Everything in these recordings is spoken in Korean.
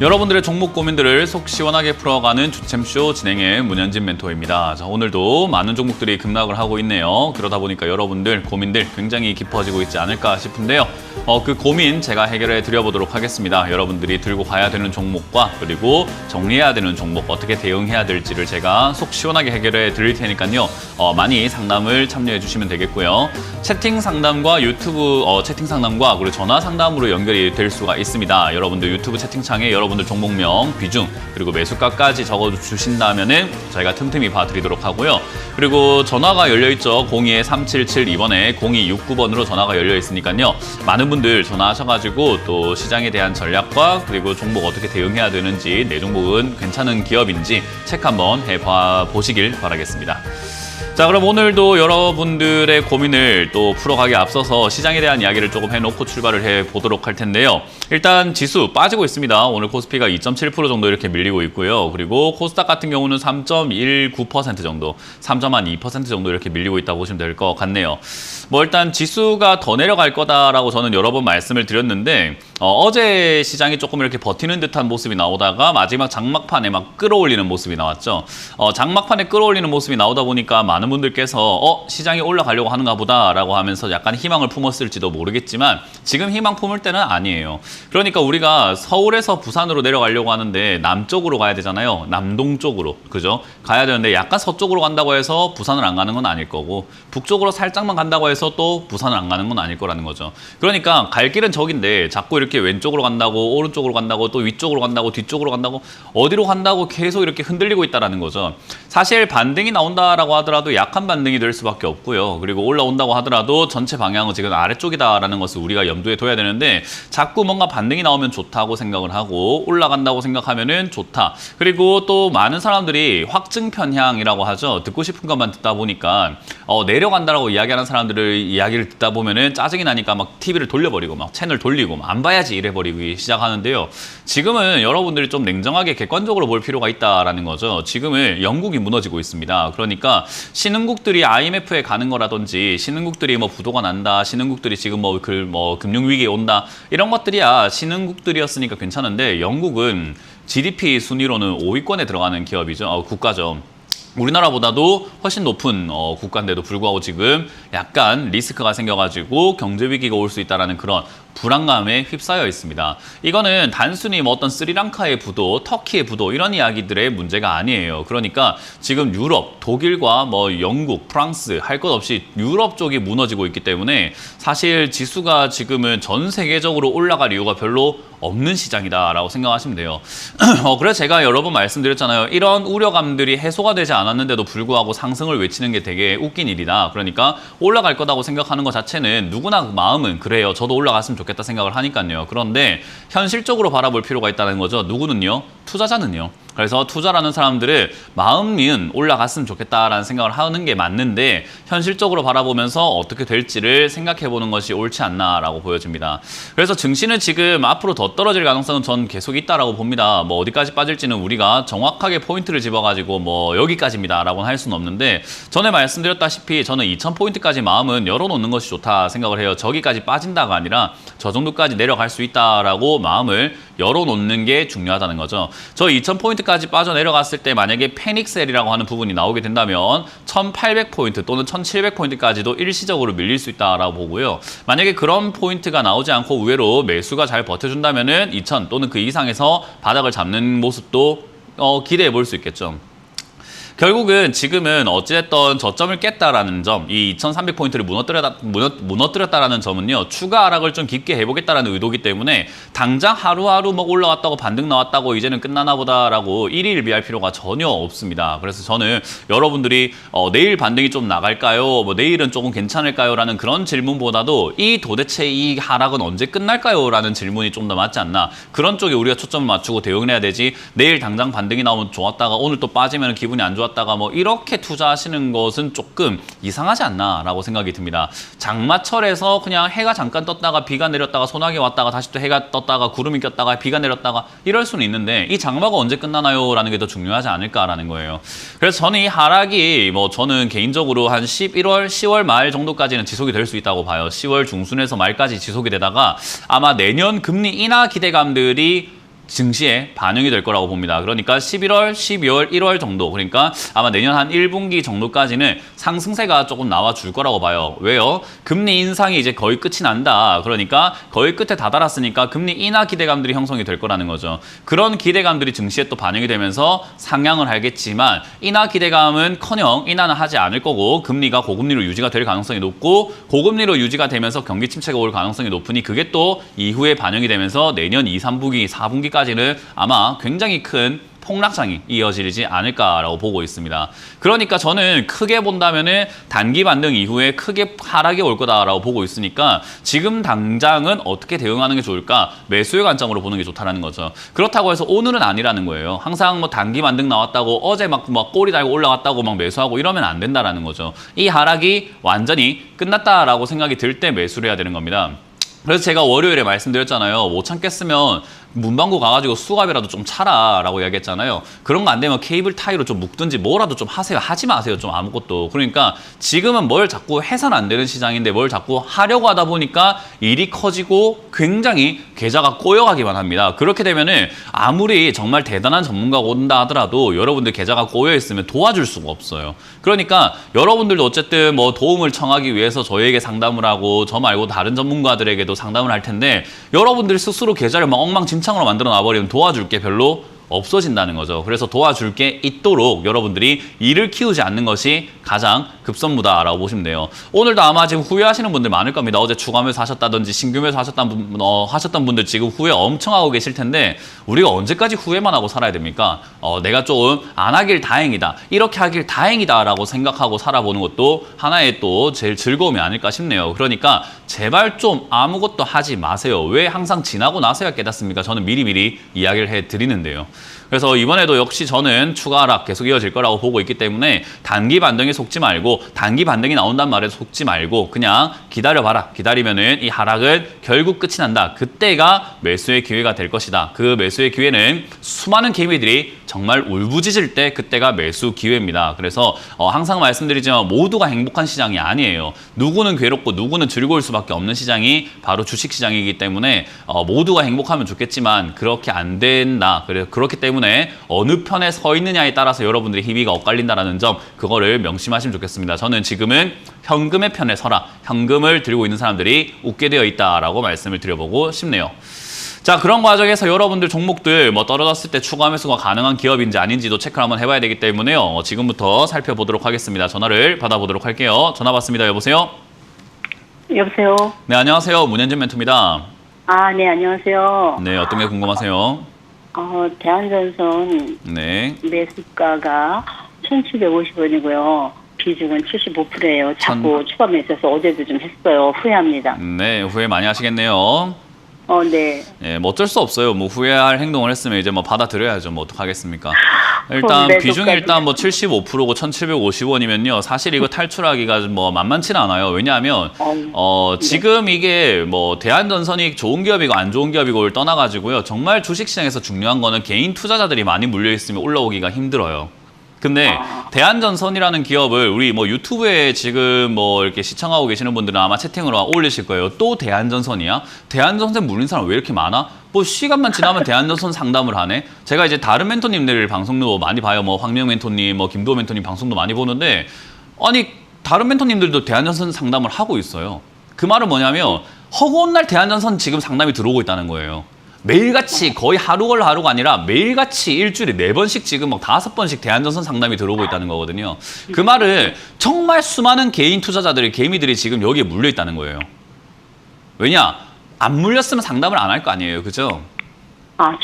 여러분들의 종목 고민들을 속 시원하게 풀어가는 주챔쇼 진행의 문현진 멘토입니다. 자, 오늘도 많은 종목들이 급락을 하고 있네요. 그러다 보니까 여러분들 고민들 굉장히 깊어지고 있지 않을까 싶은데요. 그 고민 제가 해결해 드려보도록 하겠습니다. 여러분들이 들고 가야 되는 종목과 그리고 정리해야 되는 종목 어떻게 대응해야 될지를 제가 속 시원하게 해결해 드릴 테니까요. 많이 상담을 참여해 주시면 되겠고요. 채팅 상담과 유튜브 채팅 상담과 그리고 전화 상담으로 연결이 될 수가 있습니다. 여러분들 유튜브 채팅창에 여러분들 종목명, 비중, 그리고 매수가까지 적어주신다면은 저희가 틈틈이 봐드리도록 하고요. 그리고 전화가 열려있죠. 02-3772번에 0269번으로 전화가 열려있으니까요. 많은 분들 전화하셔가지고 또 시장에 대한 전략과 그리고 종목 어떻게 대응해야 되는지 내 종목은 괜찮은 기업인지 체크 한번 해보시길 바라겠습니다. 자, 그럼 오늘도 여러분들의 고민을 또 풀어가기 앞서서 시장에 대한 이야기를 조금 해놓고 출발을 해보도록 할 텐데요. 일단 지수 빠지고 있습니다. 오늘 코스피가 2.7% 정도 이렇게 밀리고 있고요. 그리고 코스닥 같은 경우는 3.19% 정도, 3.2% 정도 이렇게 밀리고 있다고 보시면 될 것 같네요. 일단 지수가 더 내려갈 거다라고 저는 여러 번 말씀을 드렸는데 어제 시장이 조금 이렇게 버티는 듯한 모습이 나오다가 마지막 장막판에 막 끌어올리는 모습이 나왔죠. 장막판에 끌어올리는 모습이 나오다 보니까 많은 분들께서 시장이 올라가려고 하는가 보다라고 하면서 약간 희망을 품었을지도 모르겠지만 지금 희망 품을 때는 아니에요. 그러니까 우리가 서울에서 부산으로 내려가려고 하는데 남쪽으로 가야 되잖아요. 남동 쪽으로, 그죠? 가야 되는데 약간 서쪽으로 간다고 해서 부산을 안 가는 건 아닐 거고 북쪽으로 살짝만 간다고 해서 또 부산을 안 가는 건 아닐 거라는 거죠. 그러니까 갈 길은 저긴데 자꾸 이렇게 왼쪽으로 간다고 오른쪽으로 간다고 또 위쪽으로 간다고 뒤쪽으로 간다고 어디로 간다고 계속 이렇게 흔들리고 있다는 거죠. 사실 반등이 나온다라고 하더라도 약한 반등이 될 수밖에 없고요. 그리고 올라온다고 하더라도 전체 방향은 지금 아래쪽이다라는 것을 우리가 염두에 둬야 되는데 자꾸 뭔가 반등이 나오면 좋다고 생각을 하고 올라간다고 생각하면은 좋다. 그리고 또 많은 사람들이 확증 편향이라고 하죠. 듣고 싶은 것만 듣다 보니까 내려간다라고 이야기하는 사람들을 이야기를 듣다 보면은 짜증이 나니까 막 TV를 돌려버리고 막 채널 돌리고 막 안 봐야지 이래버리기 시작하는데요. 지금은 여러분들이 좀 냉정하게 객관적으로 볼 필요가 있다라는 거죠. 지금은 영국이 무너지고 있습니다. 그러니까 신흥국들이 IMF에 가는 거라든지 신흥국들이 부도가 난다, 신흥국들이 지금 금융위기에 온다 이런 것들이야 신흥국들이었으니까 괜찮은데 영국은 GDP 순위로는 5위권에 들어가는 기업이죠. 국가죠. 우리나라보다도 훨씬 높은 국가인데도 불구하고 지금 약간 리스크가 생겨가지고 경제 위기가 올 수 있다는 그런 불안감에 휩싸여 있습니다. 이거는 단순히 어떤 스리랑카의 부도, 터키의 부도 이런 이야기들의 문제가 아니에요. 그러니까 지금 유럽, 독일과 영국, 프랑스 할 것 없이 유럽 쪽이 무너지고 있기 때문에 사실 지수가 지금은 전 세계적으로 올라갈 이유가 별로 없는 시장이다라고 생각하시면 돼요. 그래서 제가 여러 번 말씀드렸잖아요. 이런 우려감들이 해소가 되지 않았는데도 불구하고 상승을 외치는 게 되게 웃긴 일이다. 그러니까 올라갈 거다고 생각하는 것 자체는 누구나 마음은 그래요. 저도 올라갔으면 좋겠다 생각을 하니까요. 그런데 현실적으로 바라볼 필요가 있다는 거죠. 누구는요? 투자자는요. 그래서 투자라는 사람들은 마음은 올라갔으면 좋겠다라는 생각을 하는 게 맞는데 현실적으로 바라보면서 어떻게 될지를 생각해보는 것이 옳지 않나라고 보여집니다. 그래서 증시는 지금 앞으로 더 떨어질 가능성은 전 계속 있다라고 봅니다. 어디까지 빠질지는 우리가 정확하게 포인트를 집어가지고 여기까지입니다라고는 할 수는 없는데 전에 말씀드렸다시피 저는 2000포인트까지 마음은 열어놓는 것이 좋다 생각을 해요. 저기까지 빠진다가 아니라 저 정도까지 내려갈 수 있다라고 마음을 열어놓는 게 중요하다는 거죠. 저 2000포인트까지 빠져내려갔을 때 만약에 패닉셀이라고 하는 부분이 나오게 된다면 1800포인트 또는 1700포인트까지도 일시적으로 밀릴 수 있다라고 보고요. 만약에 그런 포인트가 나오지 않고 의외로 매수가 잘 버텨준다면은 2000 또는 그 이상에서 바닥을 잡는 모습도 기대해 볼 수 있겠죠. 결국은 지금은 어찌됐든 저점을 깼다라는 점, 이 2300포인트를 무너뜨렸다라는 점은요, 추가 하락을 좀 깊게 해보겠다라는 의도기 때문에 당장 하루하루 올라왔다고 반등 나왔다고 이제는 끝나나 보다라고 일희일비할 필요가 전혀 없습니다. 그래서 저는 여러분들이 내일 반등이 좀 나갈까요? 내일은 조금 괜찮을까요? 라는 그런 질문보다도 도대체 이 하락은 언제 끝날까요? 라는 질문이 좀 더 맞지 않나. 그런 쪽에 우리가 초점을 맞추고 대응을 해야 되지 내일 당장 반등이 나오면 좋았다가 오늘 또 빠지면 기분이 안 좋았다가 이렇게 투자하시는 것은 조금 이상하지 않나라고 생각이 듭니다. 장마철에서 그냥 해가 잠깐 떴다가 비가 내렸다가 소나기 왔다가 다시 또 해가 떴다가 구름이 꼈다가 비가 내렸다가 이럴 수는 있는데 이 장마가 언제 끝나나요? 라는 게 더 중요하지 않을까라는 거예요. 그래서 저는 이 하락이 저는 개인적으로 한 11월, 10월 말 정도까지는 지속이 될 수 있다고 봐요. 10월 중순에서 말까지 지속이 되다가 아마 내년 금리 인하 기대감들이 증시에 반영이 될 거라고 봅니다. 그러니까 11월, 12월, 1월 정도, 그러니까 아마 내년 한 1분기 정도까지는 상승세가 조금 나와줄 거라고 봐요. 왜요? 금리 인상이 이제 거의 끝이 난다. 그러니까 거의 끝에 다다랐으니까 금리 인하 기대감들이 형성이 될 거라는 거죠. 그런 기대감들이 증시에 또 반영이 되면서 상향을 하겠지만 인하 기대감은커녕 인하는 하지 않을 거고 금리가 고금리로 유지가 될 가능성이 높고 고금리로 유지가 되면서 경기 침체가 올 가능성이 높으니 그게 또 이후에 반영이 되면서 내년 2, 3분기, 4분기까지는 아마 굉장히 큰 폭락장이 이어지지 않을까라고 보고 있습니다. 그러니까 저는 크게 본다면은 단기 반등 이후에 크게 하락이 올 거다라고 보고 있으니까 지금 당장은 어떻게 대응하는 게 좋을까? 매수의 관점으로 보는 게 좋다라는 거죠. 그렇다고 해서 오늘은 아니라는 거예요. 항상 뭐 단기 반등 나왔다고 어제 막 꼬리 달고 올라갔다고 막 매수하고 이러면 안 된다라는 거죠. 이 하락이 완전히 끝났다라고 생각이 들 때 매수를 해야 되는 겁니다. 그래서 제가 월요일에 말씀드렸잖아요. 못 참겠으면 문방구 가가지고 수갑이라도 좀 차라 라고 이야기했잖아요. 그런 거 안 되면 케이블 타이로 좀 묶든지 뭐라도 좀 하세요. 하지 마세요. 좀 아무것도. 그러니까 지금은 뭘 자꾸 해서는 안 되는 시장인데 뭘 자꾸 하려고 하다 보니까 일이 커지고 굉장히 계좌가 꼬여가기만 합니다. 그렇게 되면은 아무리 정말 대단한 전문가가 온다 하더라도 여러분들 계좌가 꼬여있으면 도와줄 수가 없어요. 그러니까 여러분들도 어쨌든 뭐 도움을 청하기 위해서 저희에게 상담을 하고 저 말고 다른 전문가들에게도 상담을 할 텐데 여러분들 스스로 계좌를 막 엉망진창으로 만들어 놔버리면 도와줄 게 별로 없어진다는 거죠. 그래서 도와줄 게 있도록 여러분들이 일을 키우지 않는 것이 가장 급선무다라고 보시면 돼요. 오늘도 아마 지금 후회하시는 분들 많을 겁니다. 어제 추가매수 하셨다든지 신규매수 하셨던 분들 지금 후회 엄청 하고 계실 텐데 우리가 언제까지 후회만 하고 살아야 됩니까? 내가 조금 안 하길 다행이다. 이렇게 하길 다행이다라고 생각하고 살아보는 것도 하나의 또 제일 즐거움이 아닐까 싶네요. 그러니까 제발 좀 아무것도 하지 마세요. 왜 항상 지나고 나서야 깨닫습니까? 저는 미리미리 이야기를 해드리는데요. 그래서 이번에도 역시 저는 추가 하락 계속 이어질 거라고 보고 있기 때문에 단기 반등에 속지 말고 단기 반등이 나온단 말에 속지 말고 그냥 기다려봐라. 기다리면은 이 하락은 결국 끝이 난다. 그때가 매수의 기회가 될 것이다. 그 매수의 기회는 수많은 개미들이 정말 울부짖을 때 그때가 매수 기회입니다. 그래서 항상 말씀드리지만 모두가 행복한 시장이 아니에요. 누구는 괴롭고 누구는 즐거울 수밖에 없는 시장이 바로 주식시장이기 때문에 모두가 행복하면 좋겠지만 그렇게 안 된다. 그렇기 때문에 어느 편에 서 있느냐에 따라서 여러분들의 희비가 엇갈린다는 점 그거를 명심하시면 좋겠습니다. 저는 지금은 현금의 편에 서라. 현금을 들고 있는 사람들이 웃게 되어 있다라고 말씀을 드려보고 싶네요. 자, 그런 과정에서 여러분들 종목들 뭐 떨어졌을 때 추가 매수가 가능한 기업인지 아닌지도 체크를 한번 해봐야 되기 때문에요. 지금부터 살펴보도록 하겠습니다. 전화를 받아보도록 할게요. 전화 받습니다. 여보세요? 여보세요? 네, 안녕하세요. 문현진 멘토입니다. 아, 네, 안녕하세요. 네, 어떤 게 궁금하세요? 대한전선 네. 매수가가 1,750원이고요. 비중은 75%예요. 자꾸 추가 매수해서 어제도 좀 했어요. 후회합니다. 네, 후회 많이 하시겠네요. 네. 예, 뭐 어쩔 수 없어요. 뭐 후회할 행동을 했으면 이제 뭐 받아들여야죠. 뭐 어떡하겠습니까? 일단 비중이 일단 뭐 75%고 1,750원이면요. 사실 이거 탈출하기가 뭐 만만치는 않아요. 왜냐하면 지금 이게 뭐 대한전선이 좋은 기업이고 안 좋은 기업이고를 떠나가지고요. 정말 주식시장에서 중요한 거는 개인 투자자들이 많이 물려 있으면 올라오기가 힘들어요. 근데 대한전선이라는 기업을 우리 뭐 유튜브에 지금 뭐 이렇게 시청하고 계시는 분들은 아마 채팅으로 올리실 거예요. 또 대한전선이야? 대한전선 물린 사람 왜 이렇게 많아? 뭐 시간만 지나면 대한전선 상담을 하네? 제가 이제 다른 멘토님들 방송도 많이 봐요. 뭐 황명 멘토님, 뭐 김도호 멘토님 방송도 많이 보는데 아니 다른 멘토님들도 대한전선 상담을 하고 있어요. 그 말은 뭐냐면 허구한 날 대한전선 지금 상담이 들어오고 있다는 거예요. 매일같이 거의 하루 걸러 하루가 아니라 매일같이 일주일에 4번씩 지금 막 5번씩 대한전선 상담이 들어오고 있다는 거거든요. 그 말을 정말 수많은 개인 투자자들이 개미들이 지금 여기에 물려 있다는 거예요. 왜냐? 안 물렸으면 상담을 안 할 거 아니에요. 그죠?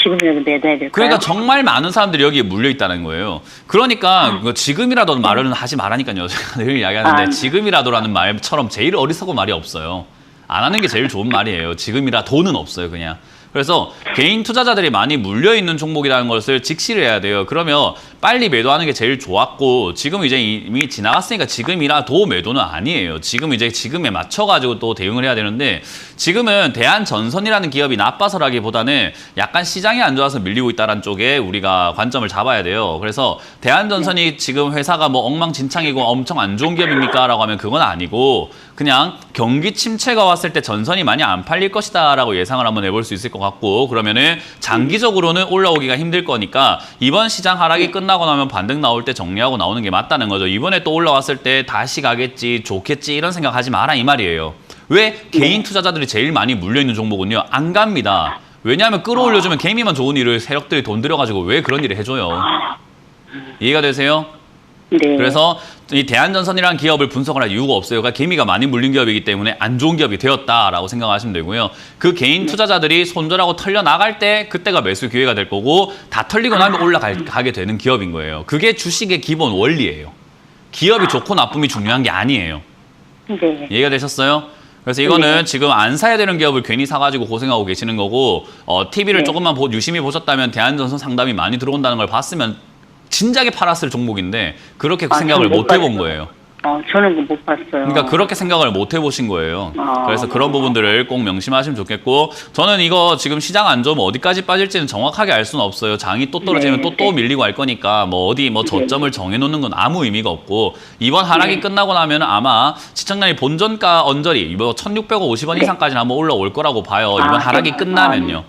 지금이라도 매도해야 될까요? 그러니까 정말 많은 사람들이 여기에 물려 있다는 거예요. 그러니까 지금이라도 말은 하지 말라니까요. 제가 늘 이야기하는데 지금이라도라는 말처럼 제일 어리석은 말이 없어요. 안 하는 게 제일 좋은 말이에요. 지금이라도는 없어요. 그냥. 그래서 개인 투자자들이 많이 물려있는 종목이라는 것을 직시를 해야 돼요. 그러면 빨리 매도하는 게 제일 좋았고 지금 이제 이미 지나갔으니까 지금이라도 매도는 아니에요. 지금 이제 지금에 맞춰가지고 또 대응을 해야 되는데 지금은 대한전선이라는 기업이 나빠서라기보다는 약간 시장이 안 좋아서 밀리고 있다는 쪽에 우리가 관점을 잡아야 돼요. 그래서 대한전선이 지금 회사가 뭐 엉망진창이고 엄청 안 좋은 기업입니까? 라고 하면 그건 아니고 그냥 경기 침체가 왔을 때 전선이 많이 안 팔릴 것이다 라고 예상을 한번 해볼 수 있을 것 같고 그러면은 장기적으로는 올라오기가 힘들 거니까 이번 시장 하락이 끝나고 나면 반등 나올 때 정리하고 나오는 게 맞다는 거죠. 이번에 또 올라왔을 때 다시 가겠지, 좋겠지 이런 생각하지 마라 이 말이에요. 왜? 개인 투자자들이 제일 많이 물려있는 종목은요. 안 갑니다. 왜냐하면 끌어올려주면 개미만 좋은 일을 세력들이 돈 들여가지고 왜 그런 일을 해줘요. 이해가 되세요? 네. 그래서 이 대한전선이라는 기업을 분석을 할 이유가 없어요. 그러니까 개미가 많이 물린 기업이기 때문에 안 좋은 기업이 되었다라고 생각하시면 되고요. 그 개인 투자자들이 손절하고 털려 나갈 때 그때가 매수 기회가 될 거고 다 털리고 나면 올라가게 되는 기업인 거예요. 그게 주식의 기본 원리예요. 기업이 좋고 나쁨이 중요한 게 아니에요. 네. 이해가 되셨어요? 그래서 이거는 지금 안 사야 되는 기업을 괜히 사가지고 고생하고 계시는 거고 TV를 네. 조금만 유심히 보셨다면 대한전선 상담이 많이 들어온다는 걸 봤으면 진작에 팔았을 종목인데 그렇게 생각을 저는 못 해본 거예요. 저는 못 봤어요. 그러니까 그렇게 생각을 못 해보신 거예요. 아. 그래서 그런 부분들을 꼭 명심하시면 좋겠고 저는 이거 지금 시장 안 좋으면 어디까지 빠질지는 정확하게 알 수는 없어요. 장이 또 떨어지면 네, 또 밀리고 할 거니까 뭐 어디 저점을 정해놓는 건 아무 의미가 없고 이번 하락이 끝나고 나면 아마 시청량이 본전가 언저리 1,650원 이상까지는 한번 올라올 거라고 봐요. 이번 하락이 끝나면요.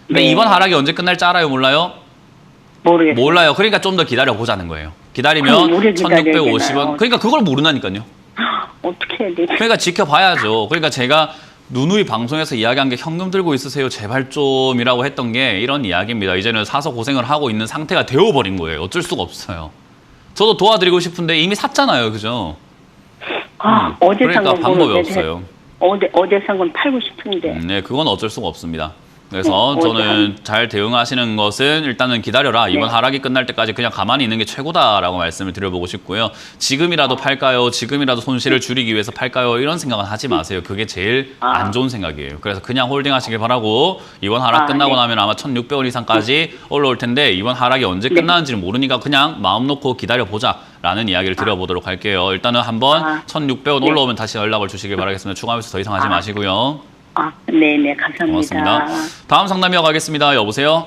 근데 네. 이번 하락이 언제 끝날지 알아요? 몰라요? 모르겠어요. 몰라요. 그러니까 좀 더 기다려보자는 거예요. 기다리면 오래 기다려야 1,650원. 되나요? 그러니까 그걸 모른다니까요. 어떻게 해야 되지? 그러니까 지켜봐야죠. 그러니까 제가 누누이 방송에서 이야기한 게 현금 들고 있으세요. 제발 좀이라고 했던 게 이런 이야기입니다. 이제는 사서 고생을 하고 있는 상태가 되어버린 거예요. 어쩔 수가 없어요. 저도 도와드리고 싶은데 이미 샀잖아요. 그죠? 어제 그러니까 산 건 방법이 없어요. 어제 산 건 팔고 싶은데. 네, 그건 어쩔 수가 없습니다. 그래서 저는 잘 대응하시는 것은 일단은 기다려라. 이번 하락이 끝날 때까지 그냥 가만히 있는 게 최고다라고 말씀을 드려보고 싶고요. 지금이라도 팔까요? 지금이라도 손실을 줄이기 위해서 팔까요? 이런 생각은 하지 마세요. 그게 제일 안 좋은 생각이에요. 그래서 그냥 홀딩 하시길 바라고 이번 하락 끝나고 나면 아마 1,600원 이상까지 올라올 텐데 이번 하락이 언제 끝나는지는 모르니까 그냥 마음 놓고 기다려보자. 라는 이야기를 드려보도록 할게요. 일단은 한번 1,600원 올라오면 다시 연락을 주시길 바라겠습니다. 추가하면서 더 이상 하지 마시고요. 네네, 감사합니다. 고맙습니다. 다음 상담 이어가겠습니다. 여보세요?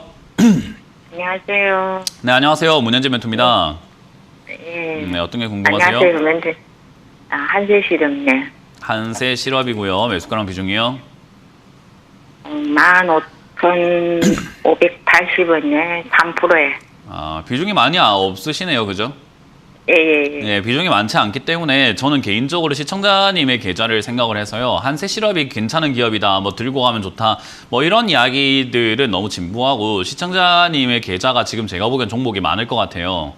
안녕하세요. 네, 안녕하세요. 문현진 멘토입니다. 예. 네, 어떤 게 궁금하세요? 안녕하세요. 멘트. 한세 실험네. 한세 실업이고요. 매수가랑 비중이요? 15,580원에 3%에. 비중이 많이 없으시네요. 그죠? 예. 네, 비중이 많지 않기 때문에 저는 개인적으로 시청자님의 계좌를 생각을 해서요. 한세 실업이 괜찮은 기업이다. 뭐 들고 가면 좋다. 뭐 이런 이야기들은 너무 진부하고 시청자님의 계좌가 지금 제가 보기엔 종목이 많을 것 같아요.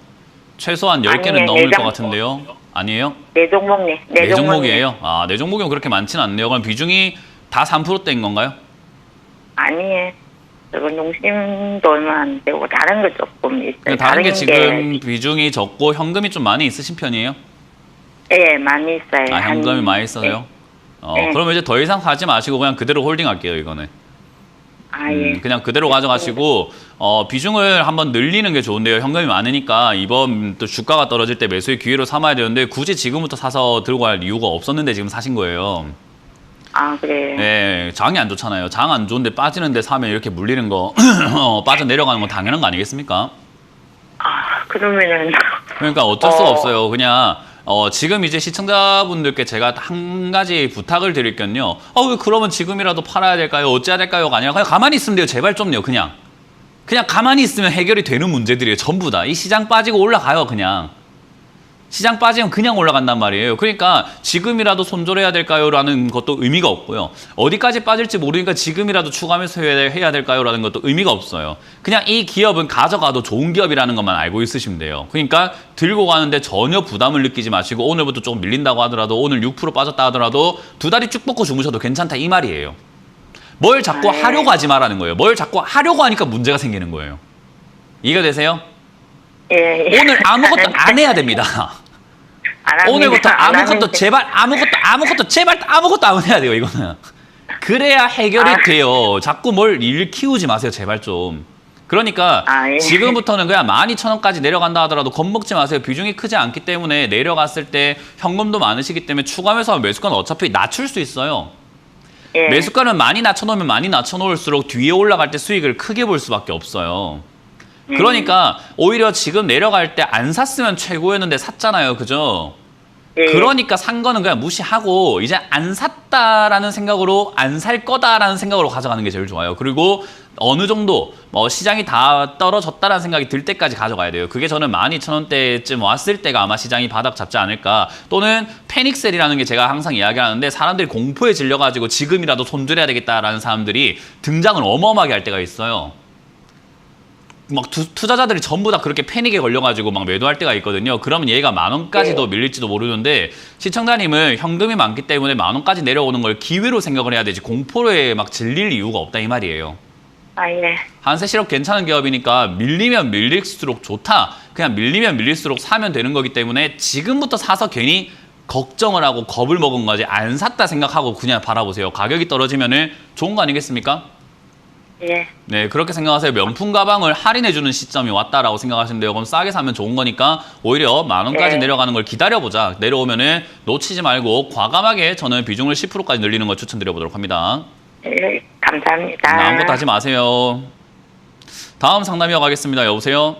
최소한 10개는 아니에요. 넘을 네 것 같은데요. 아니에요? 네 종목네. 네 종목이에요? 네 종목이면 그렇게 많지는 않네요. 그럼 비중이 다 3%대인 건가요? 아니에요. 저건 용심도 얼마 안 되고 다른 거 조금 있어요. 그러니까 다른 게 지금 비중이 적고 현금이 좀 많이 있으신 편이에요? 예, 많이 있어요. 현금이 많이 있어요? 네. 그러면 이제 더 이상 사지 마시고 그냥 그대로 홀딩할게요, 이거는. 예. 그냥 그대로 가져가시고 비중을 한번 늘리는 게 좋은데요. 현금이 많으니까 이번 또 주가가 떨어질 때 매수의 기회로 삼아야 되는데 굳이 지금부터 사서 들고 갈 이유가 없었는데 지금 사신 거예요. 그래요. 네, 장이 안 좋잖아요. 장 안 좋은데 빠지는데 사면 이렇게 물리는 거 빠져 내려가는 건 당연한 거 아니겠습니까? 그러면은 그러니까 어쩔 수가 없어요. 그냥 지금 이제 시청자분들께 제가 한 가지 부탁을 드릴 건요. 그러면 지금이라도 팔아야 될까요? 어찌해야 될까요?가 아니라 그냥 가만히 있으면 돼요. 제발 좀요. 그냥 가만히 있으면 해결이 되는 문제들이에요. 전부 다. 이 시장 빠지고 올라가요. 그냥. 시장 빠지면 그냥 올라간단 말이에요. 그러니까 지금이라도 손절해야 될까요? 라는 것도 의미가 없고요. 어디까지 빠질지 모르니까 지금이라도 추가 매수해야 될까요? 라는 것도 의미가 없어요. 그냥 이 기업은 가져가도 좋은 기업이라는 것만 알고 있으시면 돼요. 그러니까 들고 가는데 전혀 부담을 느끼지 마시고 오늘부터 조금 밀린다고 하더라도 오늘 6% 빠졌다 하더라도 두 다리 쭉 뻗고 주무셔도 괜찮다 이 말이에요. 뭘 자꾸 하려고 하지 말라는 거예요. 뭘 자꾸 하려고 하니까 문제가 생기는 거예요. 이해가 되세요? 예. 오늘 아무것도 안 해야 됩니다. 오늘부터 아무것도 제발 아무것도 제발 아무것도 안 해야 돼요. 이거는 그래야 해결이 돼요. 자꾸 뭘 일 키우지 마세요. 제발 좀. 그러니까 예. 지금부터는 그냥 12,000원까지 내려간다 하더라도 겁먹지 마세요. 비중이 크지 않기 때문에 내려갔을 때 현금도 많으시기 때문에 추가 매수하면 매수가는 어차피 낮출 수 있어요. 예. 매수가는 많이 낮춰놓으면 많이 낮춰놓을수록 뒤에 올라갈 때 수익을 크게 볼 수밖에 없어요. 그러니까 오히려 지금 내려갈 때 안 샀으면 최고였는데 샀잖아요. 그죠? 예. 그러니까 산 거는 그냥 무시하고 이제 안 샀다라는 생각으로 안 살 거다라는 생각으로 가져가는 게 제일 좋아요. 그리고 어느 정도 뭐 시장이 다 떨어졌다라는 생각이 들 때까지 가져가야 돼요. 그게 저는 12,000원대쯤 왔을 때가 아마 시장이 바닥 잡지 않을까. 또는 패닉셀이라는 게 제가 항상 이야기하는데 사람들이 공포에 질려가지고 지금이라도 손들여야 되겠다라는 사람들이 등장을 어마어마하게 할 때가 있어요. 막 투자자들이 전부 다 그렇게 패닉에 걸려가지고 막 매도할 때가 있거든요. 그러면 얘가 10,000원까지도 밀릴지도 모르는데 시청자님은 현금이 많기 때문에 10,000원까지 내려오는 걸 기회로 생각을 해야 되지 공포에 막 질릴 이유가 없다 이 말이에요. 아, 예. 한세 실업 괜찮은 기업이니까 밀리면 밀릴수록 좋다. 그냥 밀리면 밀릴수록 사면 되는 거기 때문에 지금부터 사서 괜히 걱정을 하고 겁을 먹은 거지 안 샀다 생각하고 그냥 바라보세요. 가격이 떨어지면은 좋은 거 아니겠습니까? 예. 네, 그렇게 생각하세요. 명품 가방을 할인해주는 시점이 왔다라고 생각하시는데요. 그럼 싸게 사면 좋은 거니까 오히려 10,000원까지 네. 내려가는 걸 기다려보자. 내려오면은 놓치지 말고 과감하게 저는 비중을 10%까지 늘리는 걸 추천드려보도록 합니다. 예. 감사합니다. 아무것도 하지 마세요. 다음 상담 이어가겠습니다. 여보세요?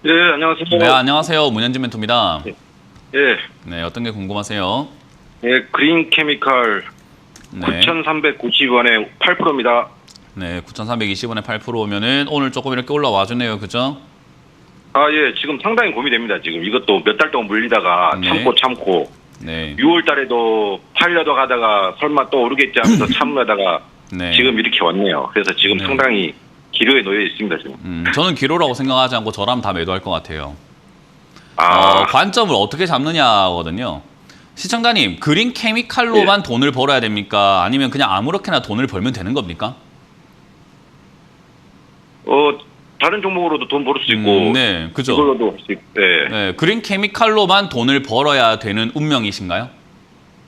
예, 안녕하세요. 네, 안녕하세요. 문현진 멘토입니다. 예, 네, 어떤 게 궁금하세요? 예, 그린 케미칼 네. 9,390원에 8%입니다. 네, 9,320원에 8%오면은 오늘 조금 이렇게 올라와 주네요. 그죠? 아, 예, 지금 상당히 고민됩니다. 지금 이것도 몇 달 동안 물리다가 네. 참고 네. 6월 달에도 팔려도 가다가 설마 또 오르겠지 하면서 참으다가 네. 지금 이렇게 왔네요. 그래서 지금 네. 상당히 기로에 놓여 있습니다, 지금. 저는 기로라고 생각하지 않고 저라면 다 매도할 것 같아요. 아, 관점을 어떻게 잡느냐거든요. 시청자님, 그린 케미칼로만 돈을 벌어야 됩니까? 아니면 그냥 아무렇게나 돈을 벌면 되는 겁니까? 다른 종목으로도 돈 벌 수 있고. 네, 그죠. 이걸로도 할 수 있고. 예. 네, 그린 케미칼로만 돈을 벌어야 되는 운명이신가요?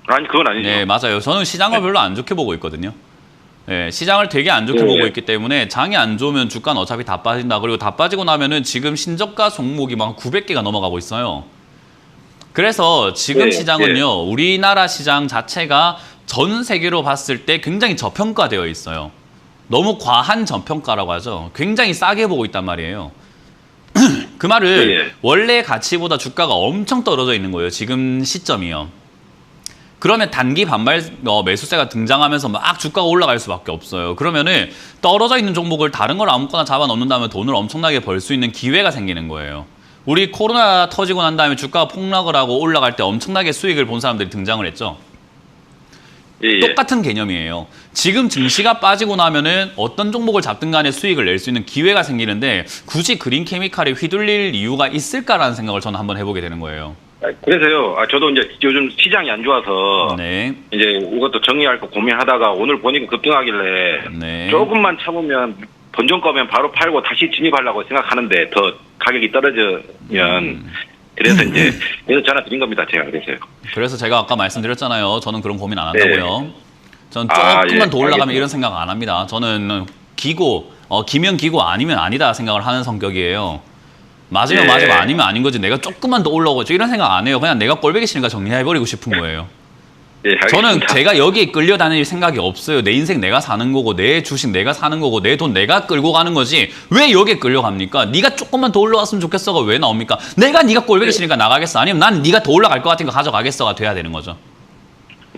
아니, 그건 아니죠. 네, 맞아요. 저는 시장을 별로 안 좋게 보고 있거든요. 네, 시장을 되게 안 좋게 보고 있기 때문에 장이 안 좋으면 주가는 어차피 다 빠진다. 그리고 다 빠지고 나면은 지금 신저가 종목이 막 900개가 넘어가고 있어요. 그래서 지금 네, 시장은요, 우리나라 시장 자체가 전 세계로 봤을 때 굉장히 저평가되어 있어요. 너무 과한 저평가라고 하죠. 굉장히 싸게 보고 있단 말이에요. 그 말을 원래 가치보다 주가가 엄청 떨어져 있는 거예요. 지금 시점이요. 그러면 단기 반발 매수세가 등장하면서 막 주가가 올라갈 수밖에 없어요. 그러면은 떨어져 있는 종목을 다른 걸 아무거나 잡아 넣는다면 돈을 엄청나게 벌 수 있는 기회가 생기는 거예요. 우리 코로나 터지고 난 다음에 주가가 폭락을 하고 올라갈 때 엄청나게 수익을 본 사람들이 등장을 했죠. 예. 똑같은 개념이에요. 지금 증시가 빠지고 나면은 어떤 종목을 잡든 간에 수익을 낼 수 있는 기회가 생기는데 굳이 그린 케미칼에 휘둘릴 이유가 있을까라는 생각을 저는 한번 해보게 되는 거예요. 그래서요. 저도 이제 요즘 시장이 안 좋아서 네. 이제 이것도 정리할 거 고민하다가 오늘 보니까 급등하길래 네. 조금만 참으면 본전 거면 바로 팔고 다시 진입하려고 생각하는데 더 가격이 떨어지면 그래서 이제 그래서 전화 드린 겁니다. 제가 그래서요. 그래서 제가 아까 말씀드렸잖아요. 저는 그런 고민 안 한다고요. 전 아, 조금만 예, 더 올라가면 알겠습니다. 이런 생각 안 합니다. 저는 기고, 기면 기고 아니면 아니다 생각을 하는 성격이에요. 맞으면 예. 맞고 아니면 아닌 거지. 내가 조금만 더 올라오고 이런 생각 안 해요. 그냥 내가 꼴보기 싫으니까 정리해버리고 싶은 거예요. 예, 저는 알겠습니다. 제가 여기에 끌려다닐 생각이 없어요. 내 인생 내가 사는 거고 내 주식 내가 사는 거고 내 돈 내가 끌고 가는 거지 왜 여기에 끌려갑니까? 네가 조금만 더 올라왔으면 좋겠어가 왜 나옵니까? 내가 네가 꼴보기 싫으니까 나가겠어. 아니면 난 네가 더 올라갈 것 같으니까 가져가겠어가 돼야 되는 거죠.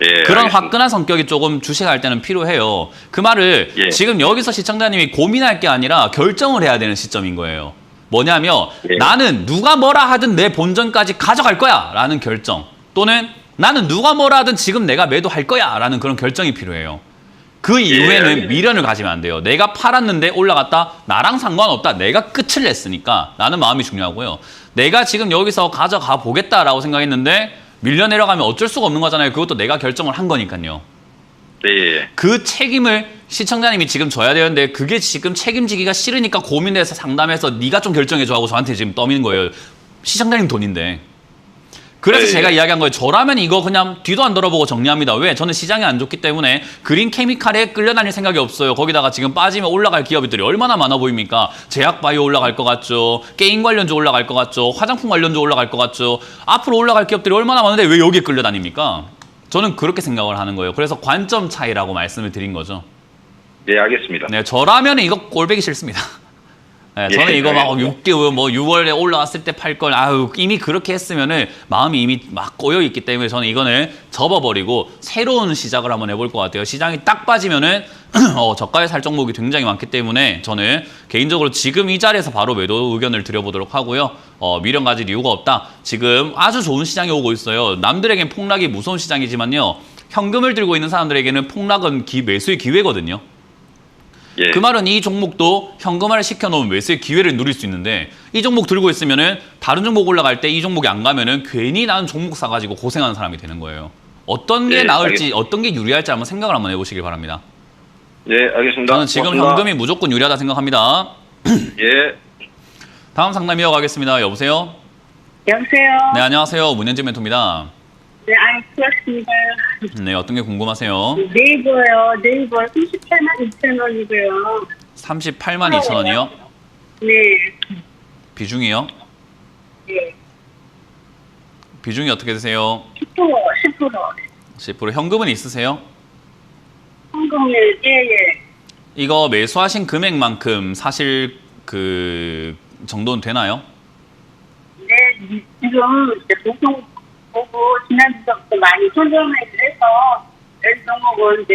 예, 그런 알겠습니다. 화끈한 성격이 조금 주식할 때는 필요해요. 그 말을 예. 지금 여기서 시청자님이 고민할 게 아니라 결정을 해야 되는 시점인 거예요. 뭐냐면 예. 나는 누가 뭐라 하든 내 본전까지 가져갈 거야 라는 결정 또는 나는 누가 뭐라 하든 지금 내가 매도할 거야 라는 그런 결정이 필요해요. 그 이후에는 예. 미련을 가지면 안 돼요. 내가 팔았는데 올라갔다 나랑 상관없다. 내가 끝을 냈으니까 라는 마음이 중요하고요. 내가 지금 여기서 가져가 보겠다라고 생각했는데 밀려 내려가면 어쩔 수가 없는 거잖아요. 그것도 내가 결정을 한 거니까요. 네. 그 책임을 시청자님이 지금 져야 되는데 그게 지금 책임지기가 싫으니까 고민해서 상담해서 네가 좀 결정해줘 하고 저한테 지금 떠미는 거예요. 시청자님 돈인데. 그래서 네. 제가 이야기한 거예요. 저라면 이거 그냥 뒤도 안 돌아보고 정리합니다. 왜? 저는 시장이 안 좋기 때문에 그린 케미칼에 끌려다닐 생각이 없어요. 거기다가 지금 빠지면 올라갈 기업들이 얼마나 많아 보입니까? 제약바이오 올라갈 것 같죠. 게임 관련주 올라갈 것 같죠. 화장품 관련주 올라갈 것 같죠. 앞으로 올라갈 기업들이 얼마나 많은데 왜 여기에 끌려다닙니까? 저는 그렇게 생각을 하는 거예요. 그래서 관점 차이라고 말씀을 드린 거죠. 네, 알겠습니다. 네, 저라면 이거 꼴보기 싫습니다. 네, 저는 예, 이거 막 알겠습니다. 6개월, 뭐 6월에 올라왔을 때 팔 걸, 아유, 이미 그렇게 했으면은 마음이 이미 막 꼬여 있기 때문에 저는 이거는 접어버리고 새로운 시작을 한번 해볼 것 같아요. 시장이 딱 빠지면은 저가에 살 종목이 굉장히 많기 때문에 저는 개인적으로 지금 이 자리에서 바로 매도 의견을 드려보도록 하고요. 미련 가질 이유가 없다. 지금 아주 좋은 시장이 오고 있어요. 남들에겐 폭락이 무서운 시장이지만요. 현금을 들고 있는 사람들에게는 폭락은 매수의 기회거든요. 예. 그 말은 이 종목도 현금화를 시켜놓으면 매수의 기회를 누릴 수 있는데 이 종목 들고 있으면은 다른 종목 올라갈 때 이 종목이 안 가면은 괜히 나는 종목 사가지고 고생하는 사람이 되는 거예요. 어떤 게 예, 나을지 어떤 게 유리할지 한번 생각을 한번 해보시길 바랍니다. 예, 알겠습니다. 저는 지금 고맙습니다. 현금이 무조건 유리하다 생각합니다. 예. 다음 상담 이어가겠습니다. 여보세요? 여보세요. 네, 안녕하세요. 문현진 멘토입니다. 네, 수고하셨습니다. 네, 어떤 게 궁금하세요? 네이버요. 네이버 38만 2천 원이고요. 38만 2천 원이요? 네. 비중이요? 네. 비중이 어떻게 되세요? 10%. 10%. 현금은 있으세요? 성공에, 예. 이거 매수하신 금액만큼 사실 그 정도는 되나요? 네, 지금 이제 보통 보고 지난주부터 많이 손절을 해서 종목은 이제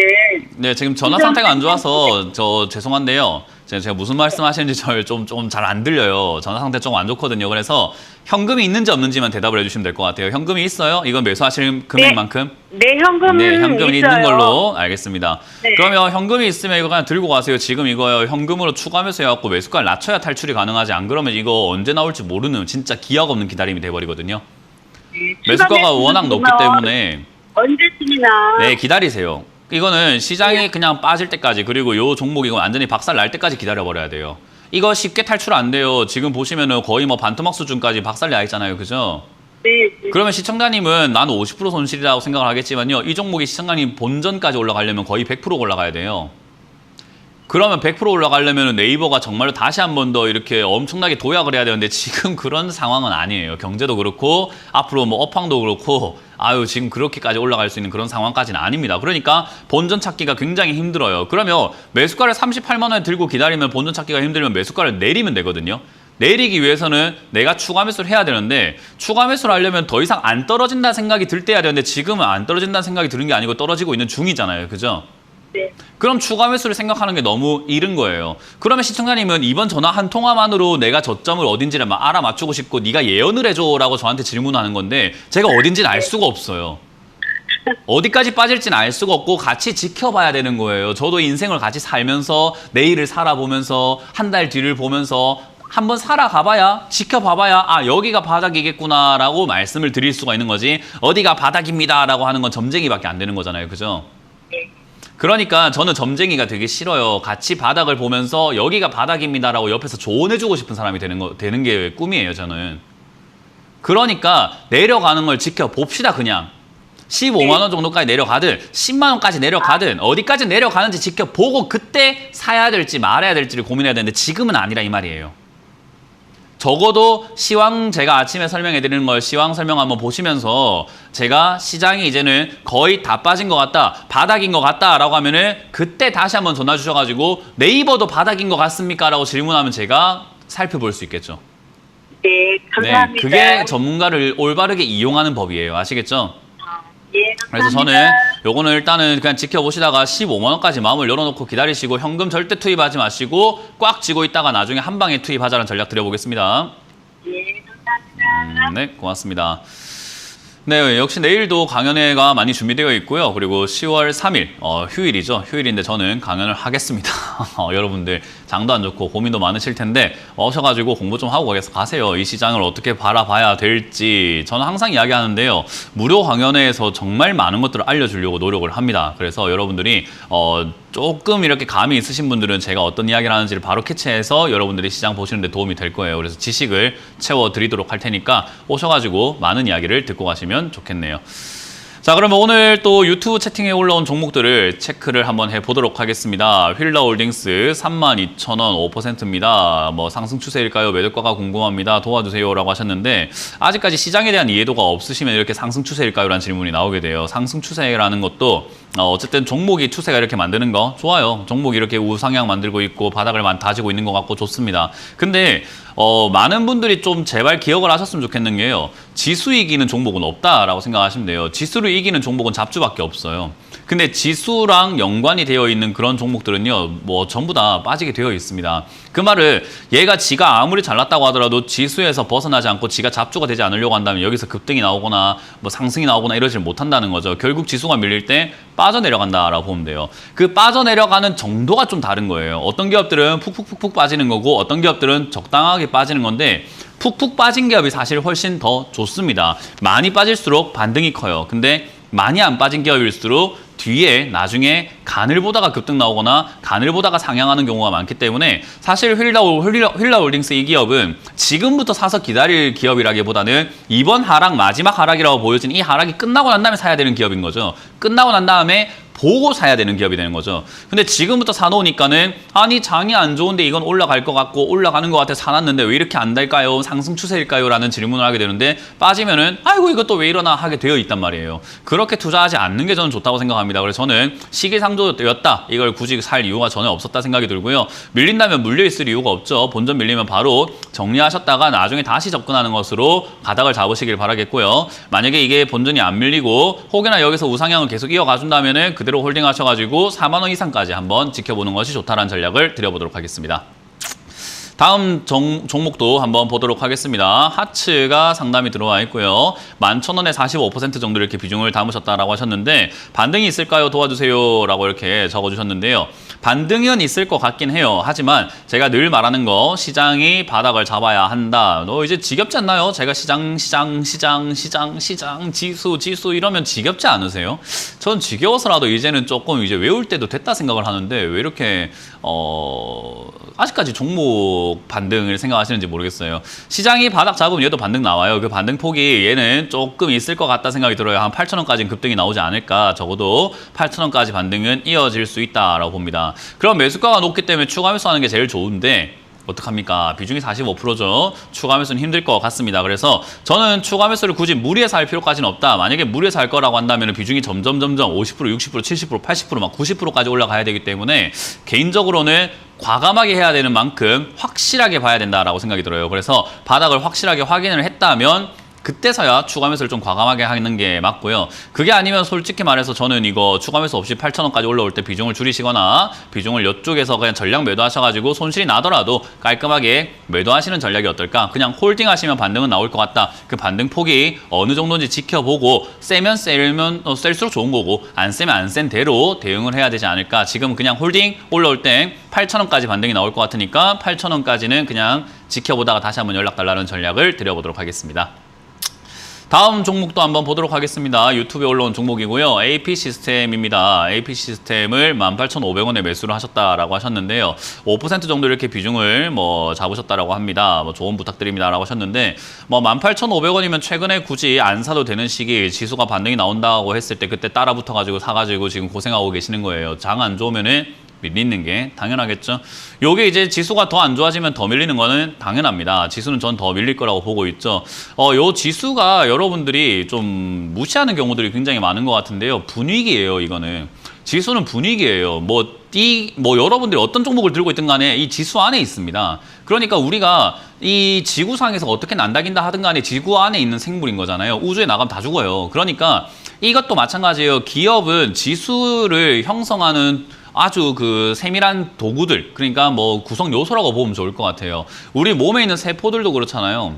네, 지금 전화 상태가 안 좋아서 저 죄송한데요. 제가 무슨 말씀하시는지 좀 잘 안 들려요. 전화 상태 좀 안 좋거든요. 그래서 현금이 있는지 없는지만 대답을 해주시면 될 것 같아요. 현금이 있어요? 이건 매수하실 금액만큼? 네, 현금은 네, 현금이 있어요. 있는 걸로 알겠습니다. 네. 그러면 현금이 있으면 이거 그냥 들고 가세요. 지금 이거요. 현금으로 추가 매수해갖고 매수가를 낮춰야 탈출이 가능하지. 안 그러면 이거 언제 나올지 모르는 진짜 기약 없는 기다림이 돼버리거든요. 네, 매수가가 추가 워낙 높기 매수는 때문에 언제쯤이나 네, 기다리세요. 이거는 시장이 그냥 빠질 때까지 그리고 요 종목이 완전히 박살 날 때까지 기다려버려야 돼요. 이거 쉽게 탈출 안 돼요. 지금 보시면은 거의 뭐 반토막 수준까지 박살 나 있잖아요. 그죠? 네, 그러면 시청자님은 나는 50% 손실이라고 생각을 하겠지만요. 이 종목이 시청자님 본전까지 올라가려면 거의 100% 올라가야 돼요. 그러면 100% 올라가려면 네이버가 정말로 다시 한 번 더 이렇게 엄청나게 도약을 해야 되는데 지금 그런 상황은 아니에요. 경제도 그렇고 앞으로 뭐 업황도 그렇고 지금 그렇게까지 올라갈 수 있는 그런 상황까지는 아닙니다. 그러니까 본전 찾기가 굉장히 힘들어요. 그러면 매수가를 38만 원에 들고 기다리면 본전 찾기가 힘들면 매수가를 내리면 되거든요. 내리기 위해서는 내가 추가 매수를 해야 되는데 추가 매수를 하려면 더 이상 안 떨어진다는 생각이 들 때 해야 되는데 지금은 안 떨어진다는 생각이 드는 게 아니고 떨어지고 있는 중이잖아요. 그죠? 네. 그럼 추가 매수를 생각하는 게 너무 이른 거예요. 그러면 시청자님은 이번 전화 한 통화만으로 내가 저점을 어딘지를 막 알아맞추고 싶고 네가 예언을 해줘라고 저한테 질문하는 건데 제가 어딘지는 알 수가 없어요. 어디까지 빠질지는 알 수가 없고 같이 지켜봐야 되는 거예요. 저도 인생을 같이 살면서 내일을 살아보면서 한 달 뒤를 보면서 한번 살아가봐야 지켜봐봐야 여기가 바닥이겠구나라고 말씀을 드릴 수가 있는 거지 어디가 바닥입니다라고 하는 건 점쟁이밖에 안 되는 거잖아요. 그죠? 그러니까 저는 점쟁이가 되게 싫어요. 같이 바닥을 보면서 여기가 바닥입니다라고 옆에서 조언해주고 싶은 사람이 되는 게 꿈이에요. 저는. 그러니까 내려가는 걸 지켜봅시다. 그냥. 15만 원 정도까지 내려가든 10만 원까지 내려가든 어디까지 내려가는지 지켜보고 그때 사야 될지 말아야 될지를 고민해야 되는데 지금은 아니라 이 말이에요. 적어도 시황 제가 아침에 설명해 드리는 걸 시황 설명 한번 보시면서 제가 시장이 이제는 거의 다 빠진 것 같다, 바닥인 것 같다 라고 하면은 그때 다시 한번 전화 주셔가지고 네이버도 바닥인 것 같습니까? 라고 질문하면 제가 살펴볼 수 있겠죠. 네, 감사합니다. 네, 그게 전문가를 올바르게 이용하는 법이에요. 아시겠죠? 예, 감사합니다. 그래서 저는 요거는 일단은 그냥 지켜보시다가 15만 원까지 마음을 열어놓고 기다리시고 현금 절대 투입하지 마시고 꽉 쥐고 있다가 나중에 한 방에 투입하자는 전략 드려보겠습니다. 예, 감사합니다. 네, 고맙습니다. 네, 역시 내일도 강연회가 많이 준비되어 있고요. 그리고 10월 3일, 휴일이죠. 휴일인데 저는 강연을 하겠습니다. 여러분들 장도 안 좋고 고민도 많으실 텐데 오셔가지고 공부 좀 하고 가세요. 이 시장을 어떻게 바라봐야 될지. 저는 항상 이야기하는데요. 무료 강연회에서 정말 많은 것들을 알려주려고 노력을 합니다. 그래서 여러분들이 조금 이렇게 감이 있으신 분들은 제가 어떤 이야기를 하는지를 바로 캐치해서 여러분들이 시장 보시는 데 도움이 될 거예요. 그래서 지식을 채워드리도록 할 테니까 오셔가지고 많은 이야기를 듣고 가시면 좋겠네요. 자, 그러면 오늘 또 유튜브 채팅에 올라온 종목들을 체크를 한번 해보도록 하겠습니다. 휠라홀딩스 32,000원 5%입니다. 뭐 상승 추세일까요? 매도가가 궁금합니다. 도와주세요라고 하셨는데 아직까지 시장에 대한 이해도가 없으시면 이렇게 상승 추세일까요? 라는 질문이 나오게 돼요. 상승 추세라는 것도 어쨌든 종목이 추세가 이렇게 만드는 거 좋아요. 종목이 이렇게 우상향 만들고 있고 바닥을 다지고 있는 것 같고 좋습니다. 근데 많은 분들이 좀 제발 기억을 하셨으면 좋겠는 게요. 지수 이기는 종목은 없다라고 생각하시면 돼요. 지수를 이기는 종목은 잡주밖에 없어요. 근데 지수랑 연관이 되어 있는 그런 종목들은요, 뭐 전부 다 빠지게 되어 있습니다. 그 말을 얘가 지가 아무리 잘났다고 하더라도 지수에서 벗어나지 않고 지가 잡주가 되지 않으려고 한다면 여기서 급등이 나오거나 뭐 상승이 나오거나 이러질 못한다는 거죠. 결국 지수가 밀릴 때 빠져내려간다라고 보면 돼요. 그 빠져내려가는 정도가 좀 다른 거예요. 어떤 기업들은 푹푹푹푹 빠지는 거고 어떤 기업들은 적당하게 빠지는 건데 푹푹 빠진 기업이 사실 훨씬 더 좋습니다. 많이 빠질수록 반등이 커요. 근데 많이 안 빠진 기업일수록 뒤에 나중에 간을 보다가 급등 나오거나 간을 보다가 상향하는 경우가 많기 때문에 사실 휠라홀딩스 이 기업은 지금부터 사서 기다릴 기업이라기보다는 이번 하락 마지막 하락이라고 보여진 이 하락이 끝나고 난 다음에 사야 되는 기업인 거죠. 끝나고 난 다음에 보고 사야 되는 기업이 되는 거죠. 근데 지금부터 사놓으니까는 아니 장이 안 좋은데 이건 올라갈 것 같고 올라가는 것 같아 사놨는데 왜 이렇게 안 될까요? 상승 추세일까요? 라는 질문을 하게 되는데 빠지면은 아이고 이것도 왜 이러나 하게 되어 있단 말이에요. 그렇게 투자하지 않는 게 저는 좋다고 생각합니다. 그래서 저는 시기상조였다. 이걸 굳이 살 이유가 전혀 없었다 생각이 들고요. 밀린다면 물려있을 이유가 없죠. 본전 밀리면 바로 정리하셨다가 나중에 다시 접근하는 것으로 가닥을 잡으시길 바라겠고요. 만약에 이게 본전이 안 밀리고 혹여나 여기서 우상향을 계속 이어가준다면은 그대로 홀딩 하셔가지고 4만 원 이상까지 한번 지켜보는 것이 좋다라는 전략을 드려보도록 하겠습니다. 다음 종목도 한번 보도록 하겠습니다. 하츠가 상담이 들어와 있고요. 11,000원에 45% 정도 이렇게 비중을 담으셨다라고 하셨는데 반등이 있을까요? 도와주세요 라고 이렇게 적어주셨는데요. 반등은 있을 것 같긴 해요. 하지만 제가 늘 말하는 거 시장이 바닥을 잡아야 한다. 너 이제 지겹지 않나요? 제가 시장 지수 이러면 지겹지 않으세요? 전 지겨워서라도 이제는 조금 이제 외울 때도 됐다 생각을 하는데 왜 이렇게 아직까지 종목 반등을 생각하시는지 모르겠어요. 시장이 바닥 잡으면 얘도 반등 나와요. 그 반등 폭이 얘는 조금 있을 것 같다 생각이 들어요. 한 8,000원까지는 급등이 나오지 않을까. 적어도 8,000원까지 반등은 이어질 수 있다라고 봅니다. 그럼 매수가가 높기 때문에 추가 매수하는 게 제일 좋은데 어떡합니까? 비중이 45%죠. 추가 매수는 힘들 것 같습니다. 그래서 저는 추가 매수를 굳이 무리해서 할 필요까지는 없다. 만약에 무리해서 할 거라고 한다면 비중이 점점 50%, 60%, 70%, 80%, 막 90%까지 올라가야 되기 때문에 개인적으로는 과감하게 해야 되는 만큼 확실하게 봐야 된다라고 생각이 들어요. 그래서 바닥을 확실하게 확인을 했다면 그때서야 추가 매수를 좀 과감하게 하는 게 맞고요. 그게 아니면 솔직히 말해서 저는 이거 추가 매수 없이 8,000원까지 올라올 때 비중을 줄이시거나 비중을 이쪽에서 그냥 전량 매도하셔가지고 손실이 나더라도 깔끔하게 매도하시는 전략이 어떨까? 그냥 홀딩 하시면 반등은 나올 것 같다. 그 반등 폭이 어느 정도인지 지켜보고 세면 셀수록 좋은 거고 안 세면 안 센 대로 대응을 해야 되지 않을까? 지금 그냥 홀딩 올라올 때 8,000원까지 반등이 나올 것 같으니까 8,000원까지는 그냥 지켜보다가 다시 한번 연락 달라는 전략을 드려보도록 하겠습니다. 다음 종목도 한번 보도록 하겠습니다. 유튜브에 올라온 종목이고요. AP 시스템입니다. AP 시스템을 18,500원에 매수를 하셨다라고 하셨는데요. 5% 정도 이렇게 비중을 잡으셨다라고 합니다. 조언 부탁드립니다라고 하셨는데 18,500원이면 최근에 굳이 안 사도 되는 시기 지수가 반등이 나온다고 했을 때 그때 따라 붙어가지고 사가지고 지금 고생하고 계시는 거예요. 장 안 좋으면은 밀리는 게 당연하겠죠. 요게 이제 지수가 더 안 좋아지면 더 밀리는 거는 당연합니다. 지수는 전 더 밀릴 거라고 보고 있죠. 요 지수가 여러분들이 좀 무시하는 경우들이 굉장히 많은 것 같은데요. 분위기예요, 이거는. 지수는 분위기예요. 여러분들이 어떤 종목을 들고 있든 간에 이 지수 안에 있습니다. 그러니까 우리가 이 지구상에서 어떻게 난다긴다 하든 간에 지구 안에 있는 생물인 거잖아요. 우주에 나가면 다 죽어요. 그러니까 이것도 마찬가지예요. 기업은 지수를 형성하는 아주 그 세밀한 도구들, 그러니까 구성 요소라고 보면 좋을 것 같아요. 우리 몸에 있는 세포들도 그렇잖아요.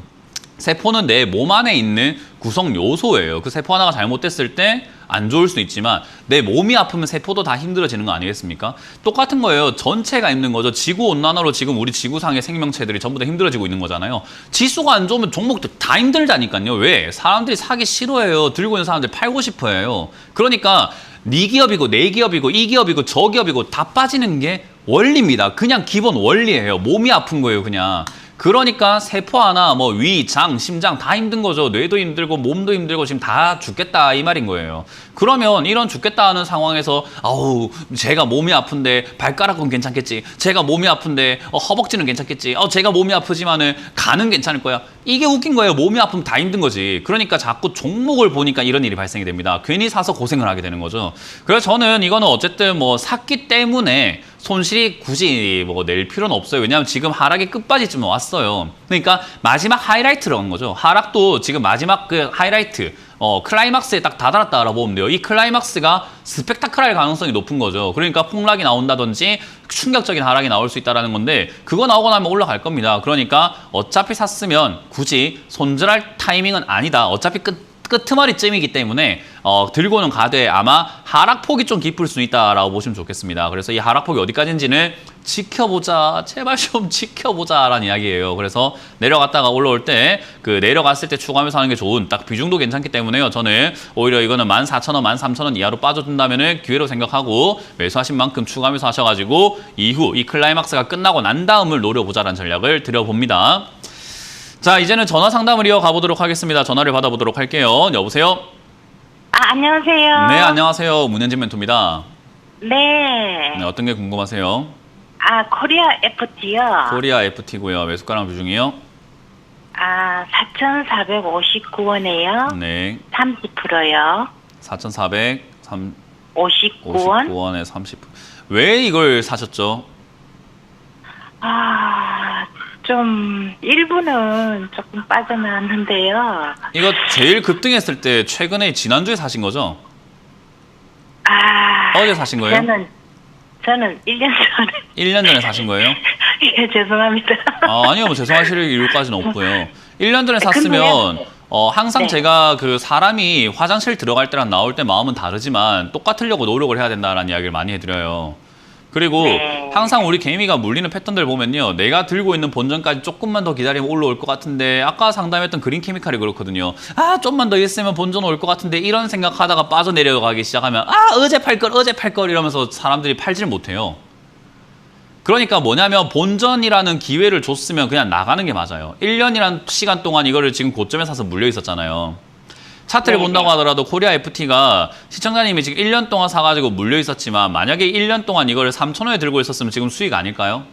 세포는 내 몸 안에 있는 구성 요소예요. 그 세포 하나가 잘못됐을 때 안 좋을 수 있지만 내 몸이 아프면 세포도 다 힘들어지는 거 아니겠습니까? 똑같은 거예요. 전체가 힘든 거죠. 지구온난화로 지금 우리 지구상의 생명체들이 전부 다 힘들어지고 있는 거잖아요. 지수가 안 좋으면 종목들 다 힘들다니까요. 왜? 사람들이 사기 싫어해요. 들고 있는 사람들 팔고 싶어 해요. 그러니까 네 기업이고 내 기업이고 이 기업이고 저 기업이고 다 빠지는 게 원리입니다. 그냥 기본 원리예요. 몸이 아픈 거예요, 그냥. 그러니까 세포 하나 뭐 위, 장, 심장 다 힘든 거죠. 뇌도 힘들고 몸도 힘들고 지금 다 죽겠다 이 말인 거예요. 그러면 이런 죽겠다 하는 상황에서 아우 제가 몸이 아픈데 발가락은 괜찮겠지. 제가 몸이 아픈데 허벅지는 괜찮겠지. 제가 몸이 아프지만은 간은 괜찮을 거야. 이게 웃긴 거예요. 몸이 아프면 다 힘든 거지. 그러니까 자꾸 종목을 보니까 이런 일이 발생이 됩니다. 괜히 사서 고생을 하게 되는 거죠. 그래서 저는 이거는 어쨌든 뭐 샀기 때문에 손실이 굳이 뭐 낼 필요는 없어요. 왜냐하면 지금 하락의 끝까지쯤 왔어요. 그러니까 마지막 하이라이트로 간 거죠. 하락도 지금 마지막 그 하이라이트, 클라이막스에 딱 다다랐다라고 보면 돼요. 이 클라이막스가 스펙타클할 가능성이 높은 거죠. 그러니까 폭락이 나온다든지 충격적인 하락이 나올 수 있다는 건데 그거 나오고 나면 올라갈 겁니다. 그러니까 어차피 샀으면 굳이 손절할 타이밍은 아니다. 어차피 끄트머리쯤이기 때문에 들고는 가되 아마 하락폭이 좀 깊을 수 있다라고 보시면 좋겠습니다. 그래서 이 하락폭이 어디까지인지는 지켜보자, 제발 좀 지켜보자라는 이야기예요. 그래서 내려갔다가 올라올 때 그 내려갔을 때 추가하면서 하는 게 좋은 딱 비중도 괜찮기 때문에요. 저는 오히려 이거는 14,000원, 13,000원 이하로 빠져준다면은 기회로 생각하고 매수하신 만큼 추가하면서 하셔가지고 이후 이 클라이막스가 끝나고 난 다음을 노려보자라는 전략을 드려봅니다. 자, 이제는 전화 상담을 이어가 보도록 하겠습니다. 전화를 받아보도록 할게요. 여보세요? 안녕하세요. 네, 안녕하세요. 문현진 멘토입니다. 네. 네, 어떤 게 궁금하세요? 코리아 FT요. 코리아 FT고요. 매수가랑 비중이요? 4,459원에요. 네. 30%요. 4,459원에 59원. 30%. 왜 이걸 사셨죠? 좀 일부는 조금 빠져나왔는데요. 이거 제일 급등했을 때 최근에 지난주에 사신 거죠? 어제 사신 거예요? 저는 1년 전에. 1년 전에 사신 거예요? 예, 죄송합니다. 아니요, 뭐 죄송하실 이유까지는 없고요. 1년 전에 샀으면 항상 네. 제가 그 사람이 화장실 들어갈 때랑 나올 때 마음은 다르지만 똑같으려고 노력을 해야 된다라는 이야기를 많이 해드려요. 그리고 네. 항상 우리 개미가 물리는 패턴들 보면요. 내가 들고 있는 본전까지 조금만 더 기다리면 올라올 것 같은데 아까 상담했던 그린 케미칼이 그렇거든요. 좀만 더 있으면 본전 올 것 같은데 이런 생각하다가 빠져내려가기 시작하면 어제 팔 걸 이러면서 사람들이 팔질 못해요. 그러니까 뭐냐면 본전이라는 기회를 줬으면 그냥 나가는 게 맞아요. 1년이라는 시간 동안 이거를 지금 고점에 사서 물려 있었잖아요. 차트를 본다고 하더라도 코리아 FT가 시청자님이 지금 1년 동안 사가지고 물려 있었지만 만약에 1년 동안 이거를 3,000원에 들고 있었으면 지금 수익 아닐까요?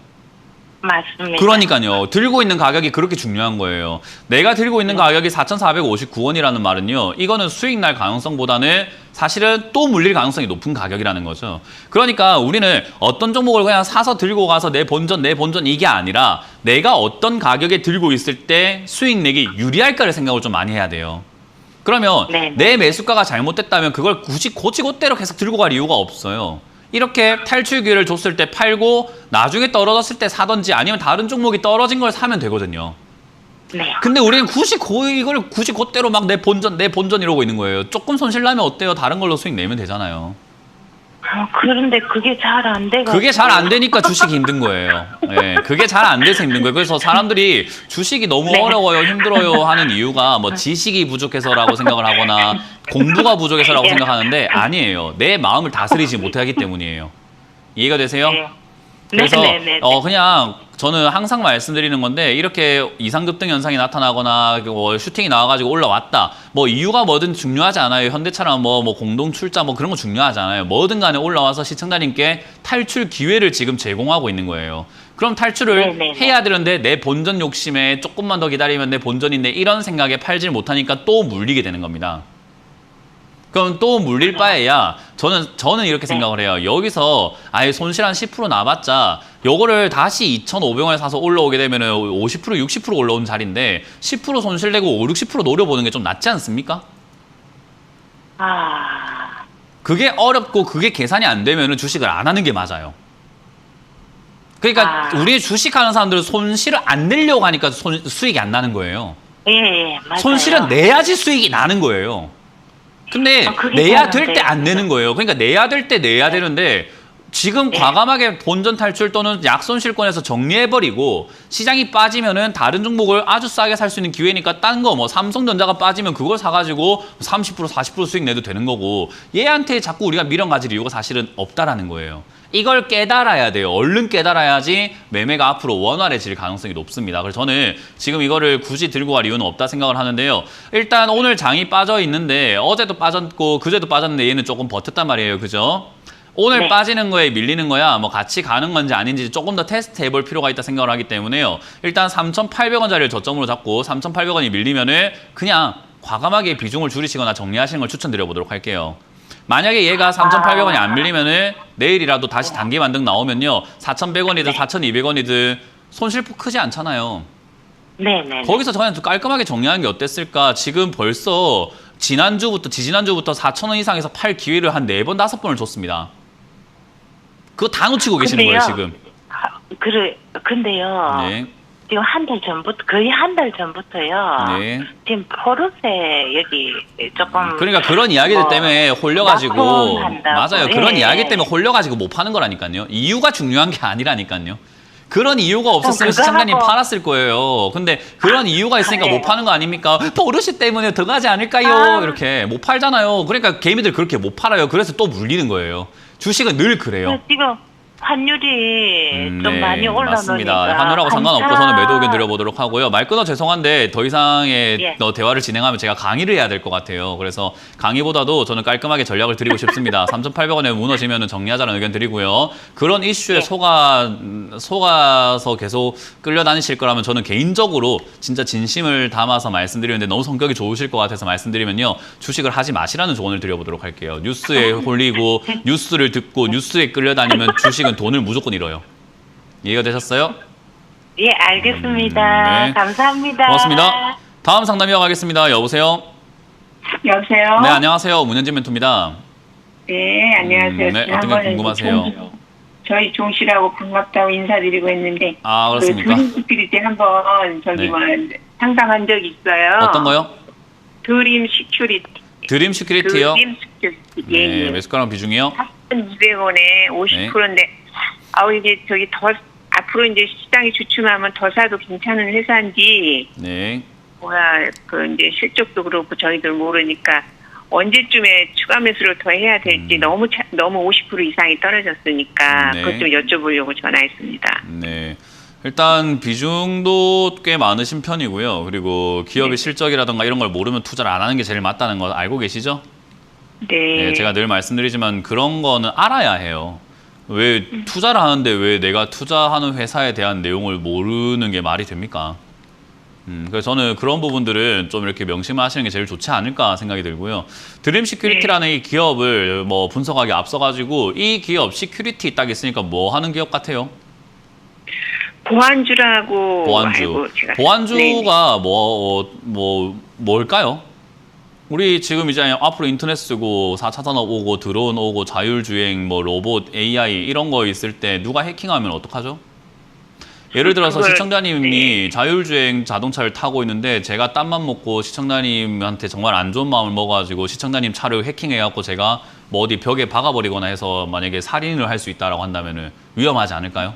맞습니다. 그러니까요. 들고 있는 가격이 그렇게 중요한 거예요. 내가 들고 있는 가격이 4,459원이라는 말은요. 이거는 수익 날 가능성보다는 사실은 또 물릴 가능성이 높은 가격이라는 거죠. 그러니까 우리는 어떤 종목을 그냥 사서 들고 가서 내 본전 이게 아니라 내가 어떤 가격에 들고 있을 때 수익 내기 유리할까를 생각을 좀 많이 해야 돼요. 그러면 내 매수가가 잘못됐다면 그걸 굳이 고치고대로 계속 들고 갈 이유가 없어요. 이렇게 탈출 기회를 줬을 때 팔고 나중에 떨어졌을 때 사든지 아니면 다른 종목이 떨어진 걸 사면 되거든요. 네. 근데 우리는 이걸 굳이 그대로 막 내 본전 이러고 있는 거예요. 조금 손실 나면 어때요? 다른 걸로 수익 내면 되잖아요. 그런데 그게 잘 안 돼가지고. 그게 잘 안 되니까 주식이 힘든 거예요. 네, 그게 잘 안 돼서 힘든 거예요. 그래서 사람들이 주식이 너무 어려워요, 힘들어요 하는 이유가 뭐 지식이 부족해서라고 생각을 하거나 공부가 부족해서라고 생각하는데 아니에요. 내 마음을 다스리지 못하기 때문이에요. 이해가 되세요? 네. 그래서 네. 그냥 저는 항상 말씀드리는 건데 이렇게 이상급등 현상이 나타나거나 슈팅이 나와가지고 올라왔다. 뭐 이유가 뭐든 중요하지 않아요. 현대차랑 뭐 공동 출자 뭐 그런 거 중요하지 않아요. 뭐든 간에 올라와서 시청자님께 탈출 기회를 지금 제공하고 있는 거예요. 그럼 탈출을 해야 되는데 내 본전 욕심에 조금만 더 기다리면 내 본전인데 이런 생각에 팔질 못하니까 또 물리게 되는 겁니다. 그럼 또 물릴 바에야 저는 이렇게 생각을 해요. 여기서 아예 손실 한 10% 나봤자 요거를 다시 2,500원에 사서 올라오게 되면은 50%, 60% 올라온 자리인데 10% 손실내고 5, 60% 노려보는 게 좀 낫지 않습니까? 그게 어렵고 그게 계산이 안 되면은 주식을 안 하는 게 맞아요. 그러니까 우리 주식하는 사람들은 손실을 안 내려고 하니까 수익이 안 나는 거예요. 예, 맞아요. 손실은 내야지 수익이 나는 거예요. 근데 내야 될 때 안 내는 거예요. 그러니까 내야 될 때 내야 되는데 지금 과감하게 본전 탈출 또는 약손실권에서 정리해버리고 시장이 빠지면은 다른 종목을 아주 싸게 살 수 있는 기회니까 딴 거 뭐 삼성전자가 빠지면 그걸 사가지고 30% 40% 수익 내도 되는 거고 얘한테 자꾸 우리가 미련 가질 이유가 사실은 없다라는 거예요. 이걸 깨달아야 돼요. 얼른 깨달아야지 매매가 앞으로 원활해질 가능성이 높습니다. 그래서 저는 지금 이거를 굳이 들고 갈 이유는 없다 생각을 하는데요. 일단 오늘 장이 빠져 있는데 어제도 빠졌고 그제도 빠졌는데 얘는 조금 버텼단 말이에요. 그죠? 오늘 네. 빠지는 거에 밀리는 거야 뭐 같이 가는 건지 아닌지 조금 더 테스트 해볼 필요가 있다 생각을 하기 때문에요. 일단 3,800원짜리를 저점으로 잡고 3,800원이 밀리면은 그냥 과감하게 비중을 줄이시거나 정리하시는 걸 추천드려보도록 할게요. 만약에 얘가 3,800원이 안 밀리면은 내일이라도 다시 단기 반등 나오면요. 4,100원이든 4,200원이든 손실 크지 않잖아요. 네네. 거기서 그냥 깔끔하게 정리하는 게 어땠을까? 지금 벌써 지지난주부터 4,000원 이상에서 팔 기회를 한 4번, 5번을 줬습니다. 그거 다 놓치고 계시는 거예요, 지금. 근데요. 네. 지금 거의 한 달 전부터요. 네. 지금 포르쉐 여기 조금. 그러니까 그런 이야기들 때문에 홀려가지고 납품한다고. 맞아요. 예. 그런 이야기 때문에 홀려가지고 못 파는 거라니까요. 이유가 중요한 게 아니라니까요. 그런 이유가 없었으면 그거 시청자님 하고- 팔았을 거예요. 근데 그런 이유가 있으니까 네. 못 파는 거 아닙니까? 포르쉐 때문에 더 가지 않을까요? 이렇게 못 팔잖아요. 그러니까 개미들 그렇게 못 팔아요. 그래서 또 물리는 거예요. 주식은 늘 그래요. 지금 환율이 좀 많이 올라오니까. 맞습니다. 환율하고 상관없고 저는 매도 의견 드려보도록 하고요. 말 끊어 죄송한데 더 이상의 예. 대화를 진행하면 제가 강의를 해야 될 것 같아요. 그래서 강의보다도 저는 깔끔하게 전략을 드리고 싶습니다. 3,800원에 무너지면 정리하자는 의견 드리고요. 그런 이슈에 예. 속아서 계속 끌려다니실 거라면 저는 개인적으로 진짜 진심을 담아서 말씀드리는데 너무 성격이 좋으실 것 같아서 말씀드리면요. 주식을 하지 마시라는 조언을 드려보도록 할게요. 뉴스에 홀리고 뉴스를 듣고 뉴스에 끌려다니면 주식은 돈을 무조건 잃어요. 이해가 되셨어요? 예, 알겠습니다. 네. 감사합니다. 고맙습니다. 다음 상담 이어가겠습니다. 여보세요? 여보세요? 네, 안녕하세요. 문현진 멘토입니다. 네, 안녕하세요. 네, 어떤 게 지난번에 궁금하세요? 저희 종씨라고 반갑다고 인사드리고 했는데 아, 그렇습니까? 드림시큐리티 한번 네. 상담한 적이 있어요. 어떤 거요? 드림 시큐리티. 드림 시큐리티요? 드림 시큐리티. 네, 예, 예. 매수가랑 비중이요? 4,200원에 50%인데 이게 저기 더 앞으로 이제 시장이 주춤하면 더 사도 괜찮은 회사인지 네. 이제 실적도 그렇고 저희들 모르니까 언제쯤에 추가 매수를 더 해야 될지 너무 50% 이상이 떨어졌으니까 네. 그것 좀 여쭤보려고 전화했습니다. 네. 일단 비중도 꽤 많으신 편이고요. 그리고 기업의 실적이라든가 이런 걸 모르면 투자를 안 하는 게 제일 맞다는 거 알고 계시죠? 네. 네, 제가 늘 말씀드리지만 그런 거는 알아야 해요. 왜 투자를 하는데 왜 내가 투자하는 회사에 대한 내용을 모르는 게 말이 됩니까? 그래서 저는 그런 부분들은 좀 이렇게 명심을 하시는 게 제일 좋지 않을까 생각이 들고요. 드림 시큐리티라는 이 기업을 뭐 분석하기 앞서가지고 이 기업 시큐리티 딱 있으니까 뭐 하는 기업 같아요? 보안주라고 보안주. 알고 제가 보안주가 뭘까요? 우리 지금 이제 앞으로 인터넷 쓰고 4차 산업 오고 드론 오고 자율주행 뭐 로봇 AI 이런 거 있을 때 누가 해킹하면 어떡하죠? 예를 들어서 시청자님이 자율주행 자동차를 타고 있는데 제가 땀만 먹고 시청자님한테 정말 안 좋은 마음을 먹어가지고 시청자님 차를 해킹해갖고 제가 뭐 어디 벽에 박아버리거나 해서 만약에 살인을 할 수 있다라고 한다면은 위험하지 않을까요?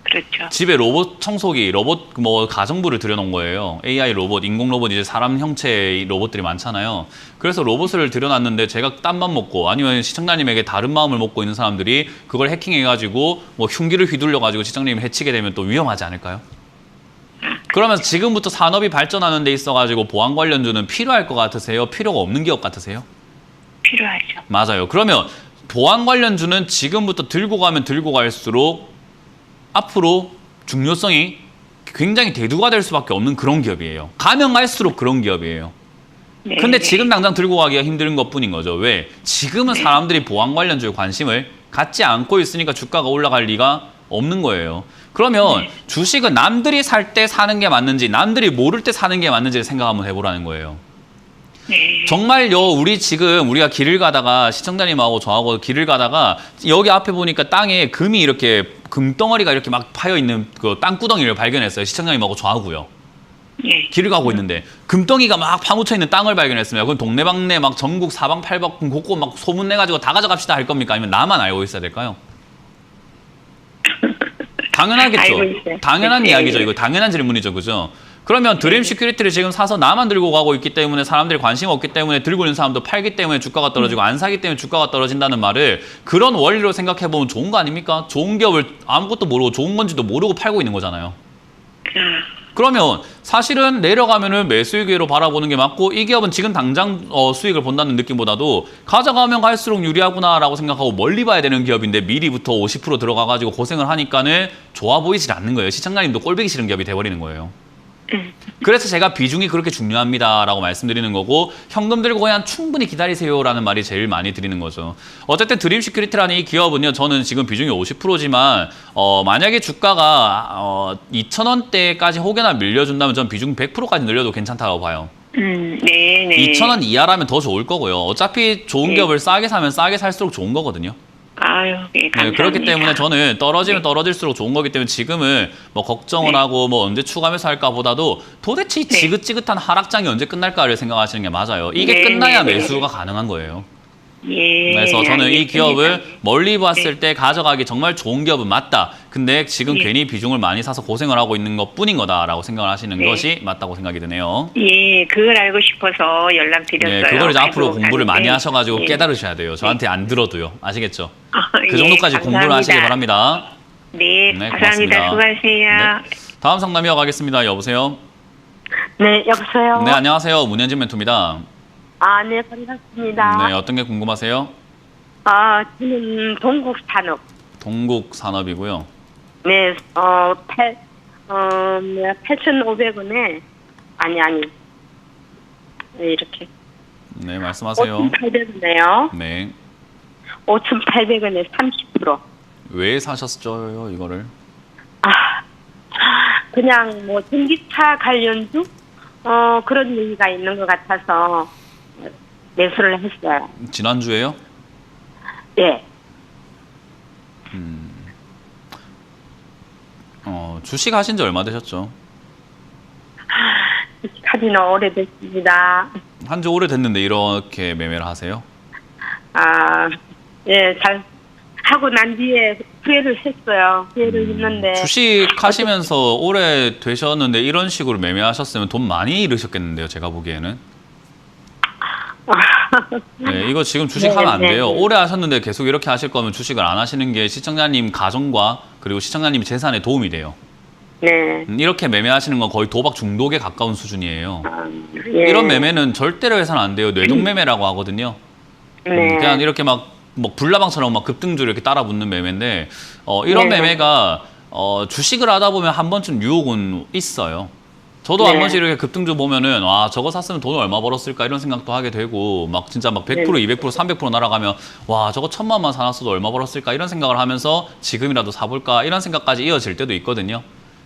그렇죠. 집에 로봇 청소기, 로봇 뭐 가정부를 들여놓은 거예요. AI 로봇, 인공 로봇 이제 사람 형체의 로봇들이 많잖아요. 그래서 로봇을 들여놨는데 제가 땀만 먹고 아니면 시청자님에게 다른 마음을 먹고 있는 사람들이 그걸 해킹해가지고 뭐 흉기를 휘둘려가지고 시청자님을 해치게 되면 또 위험하지 않을까요? 그러면 지금부터 산업이 발전하는 데 있어가지고 보안 관련주는 필요할 것 같으세요? 필요가 없는 기업 같으세요? 필요하죠. 맞아요. 그러면 보안 관련주는 지금부터 들고 가면 들고 갈수록 앞으로 중요성이 굉장히 대두가 될 수밖에 없는 그런 기업이에요. 가면 갈수록 그런 기업이에요. 네. 근데 지금 당장 들고 가기가 힘든 것뿐인 거죠. 왜? 지금은 사람들이 보안 관련주에 관심을 갖지 않고 있으니까 주가가 올라갈 리가 없는 거예요. 그러면 주식은 남들이 살 때 사는 게 맞는지 남들이 모를 때 사는 게 맞는지를 생각 한번 해보라는 거예요. 네. 정말요, 우리가 길을 가다가 시청자님하고 저하고 길을 가다가 여기 앞에 보니까 땅에 금이 이렇게 금덩어리가 이렇게 막 파여 있는 그 땅구덩이를 발견했어요. 시청자님하고 저하고요. 예. 길을 가고 있는데 금덩이가 막 파묻혀 있는 땅을 발견했습니다. 그럼 동네방네 막 전국 사방팔방 곳곳 막 소문 내가지고 다 가져갑시다 할 겁니까? 아니면 나만 알고 있어야 될까요? 당연하겠죠. 알고 있어요. 당연한 네. 이야기죠. 이거 당연한 질문이죠. 그죠? 그러면 드림 시큐리티를 지금 사서 나만 들고 가고 있기 때문에 사람들이 관심 없기 때문에 들고 있는 사람도 팔기 때문에 주가가 떨어지고 안 사기 때문에 주가가 떨어진다는 말을 그런 원리로 생각해 보면 좋은 거 아닙니까? 좋은 기업을 아무것도 모르고 좋은 건지도 모르고 팔고 있는 거잖아요. 그러면 사실은 내려가면은 매수익 기회로 바라보는 게 맞고 이 기업은 지금 당장 수익을 본다는 느낌보다도 가져가면 갈수록 유리하구나라고 생각하고 멀리 봐야 되는 기업인데 미리부터 50% 들어가가지고 고생을 하니까는 좋아 보이질 않는 거예요. 시청자님도 꼴보기 싫은 기업이 돼버리는 거예요. 그래서 제가 비중이 그렇게 중요합니다라고 말씀드리는 거고 현금 들고 그냥 충분히 기다리세요라는 말이 제일 많이 드리는 거죠. 어쨌든 드림 시큐리티라는 이 기업은요. 저는 지금 비중이 50%지만 만약에 주가가 2,000원대까지 혹여나 밀려준다면 전 비중 100%까지 늘려도 괜찮다고 봐요. 네. 2,000원 이하라면 더 좋을 거고요. 어차피 좋은 기업을 싸게 사면 싸게 살수록 좋은 거거든요. 아유, 예, 감사합니다. 네, 그렇기 때문에 저는 떨어지면 떨어질수록 좋은 거기 때문에 지금은 뭐 걱정을 하고 뭐 언제 추가 매수할까 보다도 도대체 이 지긋지긋한 하락장이 언제 끝날까를 생각하시는 게 맞아요. 이게 끝나야 매수가 가능한 거예요. 예. 그래서 저는 이 알겠습니다. 기업을 멀리 봤을 때 가져가기 정말 좋은 기업은 맞다. 근데 지금 예. 괜히 비중을 많이 사서 고생을 하고 있는 것 뿐인 거다라고 생각을 하시는 것이 맞다고 생각이 드네요. 예, 그걸 알고 싶어서 연락드렸어요. 네, 그걸 이제 앞으로 가지고 공부를 많이 가는데. 하셔가지고 예. 깨달으셔야 돼요. 저한테 안 들어도요. 아시겠죠? 그 예, 정도까지 공부를 감사합니다. 하시기 바랍니다. 네, 네, 감사합니다. 고맙습니다. 수고하세요. 네. 다음 상담 이어가겠습니다. 여보세요? 네, 여보세요? 네, 안녕하세요. 문현진 멘토입니다. 아, 네, 반갑습니다. 네, 어떤 게 궁금하세요? 저는 동국산업. 동국산업이고요. 네, 8,500원에, 아니. 네, 이렇게. 네, 말씀하세요. 5,800원에요. 네. 5,800원에 30%. 왜 사셨죠, 이거를? 그냥 뭐, 전기차 관련주? 그런 얘기가 있는 것 같아서 매수를 했어요. 지난주에요? 네. 주식 하신 지 얼마 되셨죠? 주식하기는 오래됐습니다. 한 지 오래됐는데 이렇게 매매를 하세요? 예, 잘 하고 난 뒤에 후회를 했어요. 후회를 했는데. 주식 하시면서 오래 되셨는데 이런 식으로 매매하셨으면 돈 많이 잃으셨겠는데요, 제가 보기에는. 네, 이거 지금 주식하면 안 돼요. 오래 하셨는데 계속 이렇게 하실 거면 주식을 안 하시는 게 시청자님 가정과 그리고 시청자님 재산에 도움이 돼요. 네. 이렇게 매매하시는 건 거의 도박 중독에 가까운 수준이에요. 예. 이런 매매는 절대로 해서는 안 돼요. 뇌동매매라고 하거든요. 네. 그냥 이렇게 막 불나방처럼 막 급등주를 이렇게 따라 붙는 매매인데 이런 네. 매매가 주식을 하다 보면 한 번쯤 유혹은 있어요. 저도 한 네. 번씩 이렇게 급등주 보면은 와 저거 샀으면 돈을 얼마 벌었을까 이런 생각도 하게 되고 막 진짜 막 100%, 200%, 300% 날아가면 와 저거 1,000만만 사놨어도 얼마 벌었을까 이런 생각을 하면서 지금이라도 사볼까 이런 생각까지 이어질 때도 있거든요.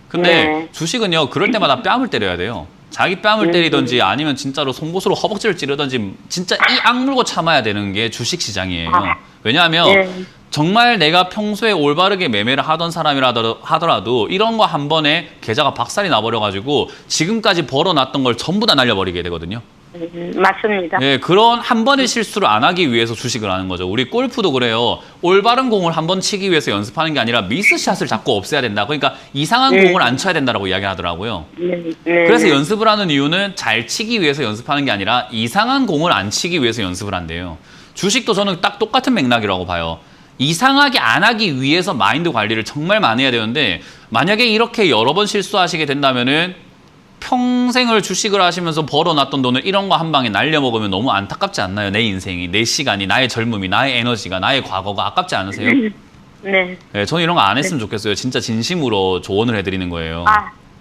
근데 네. 주식은요 그럴 때마다 뺨을 때려야 돼요. 자기 뺨을 때리든지 아니면 진짜로 송곳으로 허벅지를 찌르든지 진짜 이 악물고 참아야 되는 게 주식 시장이에요. 왜냐하면 네. 정말 내가 평소에 올바르게 매매를 하던 사람이라 하더라도 이런 거 한 번에 계좌가 박살이 나버려가지고 지금까지 벌어놨던 걸 전부 다 날려버리게 되거든요. 맞습니다. 네, 그런 한 번의 실수를 안 하기 위해서 주식을 하는 거죠. 우리 골프도 그래요. 올바른 공을 한 번 치기 위해서 연습하는 게 아니라 미스샷을 자꾸 없애야 된다. 그러니까 이상한 공을 안 쳐야 된다라고 이야기하더라고요. 네. 그래서 연습을 하는 이유는 잘 치기 위해서 연습하는 게 아니라 이상한 공을 안 치기 위해서 연습을 한대요. 주식도 저는 딱 똑같은 맥락이라고 봐요. 이상하게 안 하기 위해서 마인드 관리를 정말 많이 해야 되는데 만약에 이렇게 여러 번 실수하시게 된다면은 평생을 주식을 하시면서 벌어놨던 돈을 이런 거 한 방에 날려먹으면 너무 안타깝지 않나요? 내 인생이, 내 시간이, 나의 젊음이, 나의 에너지가, 나의 과거가 아깝지 않으세요? 네. 네, 저는 이런 거 안 했으면 좋겠어요. 진짜 진심으로 조언을 해드리는 거예요.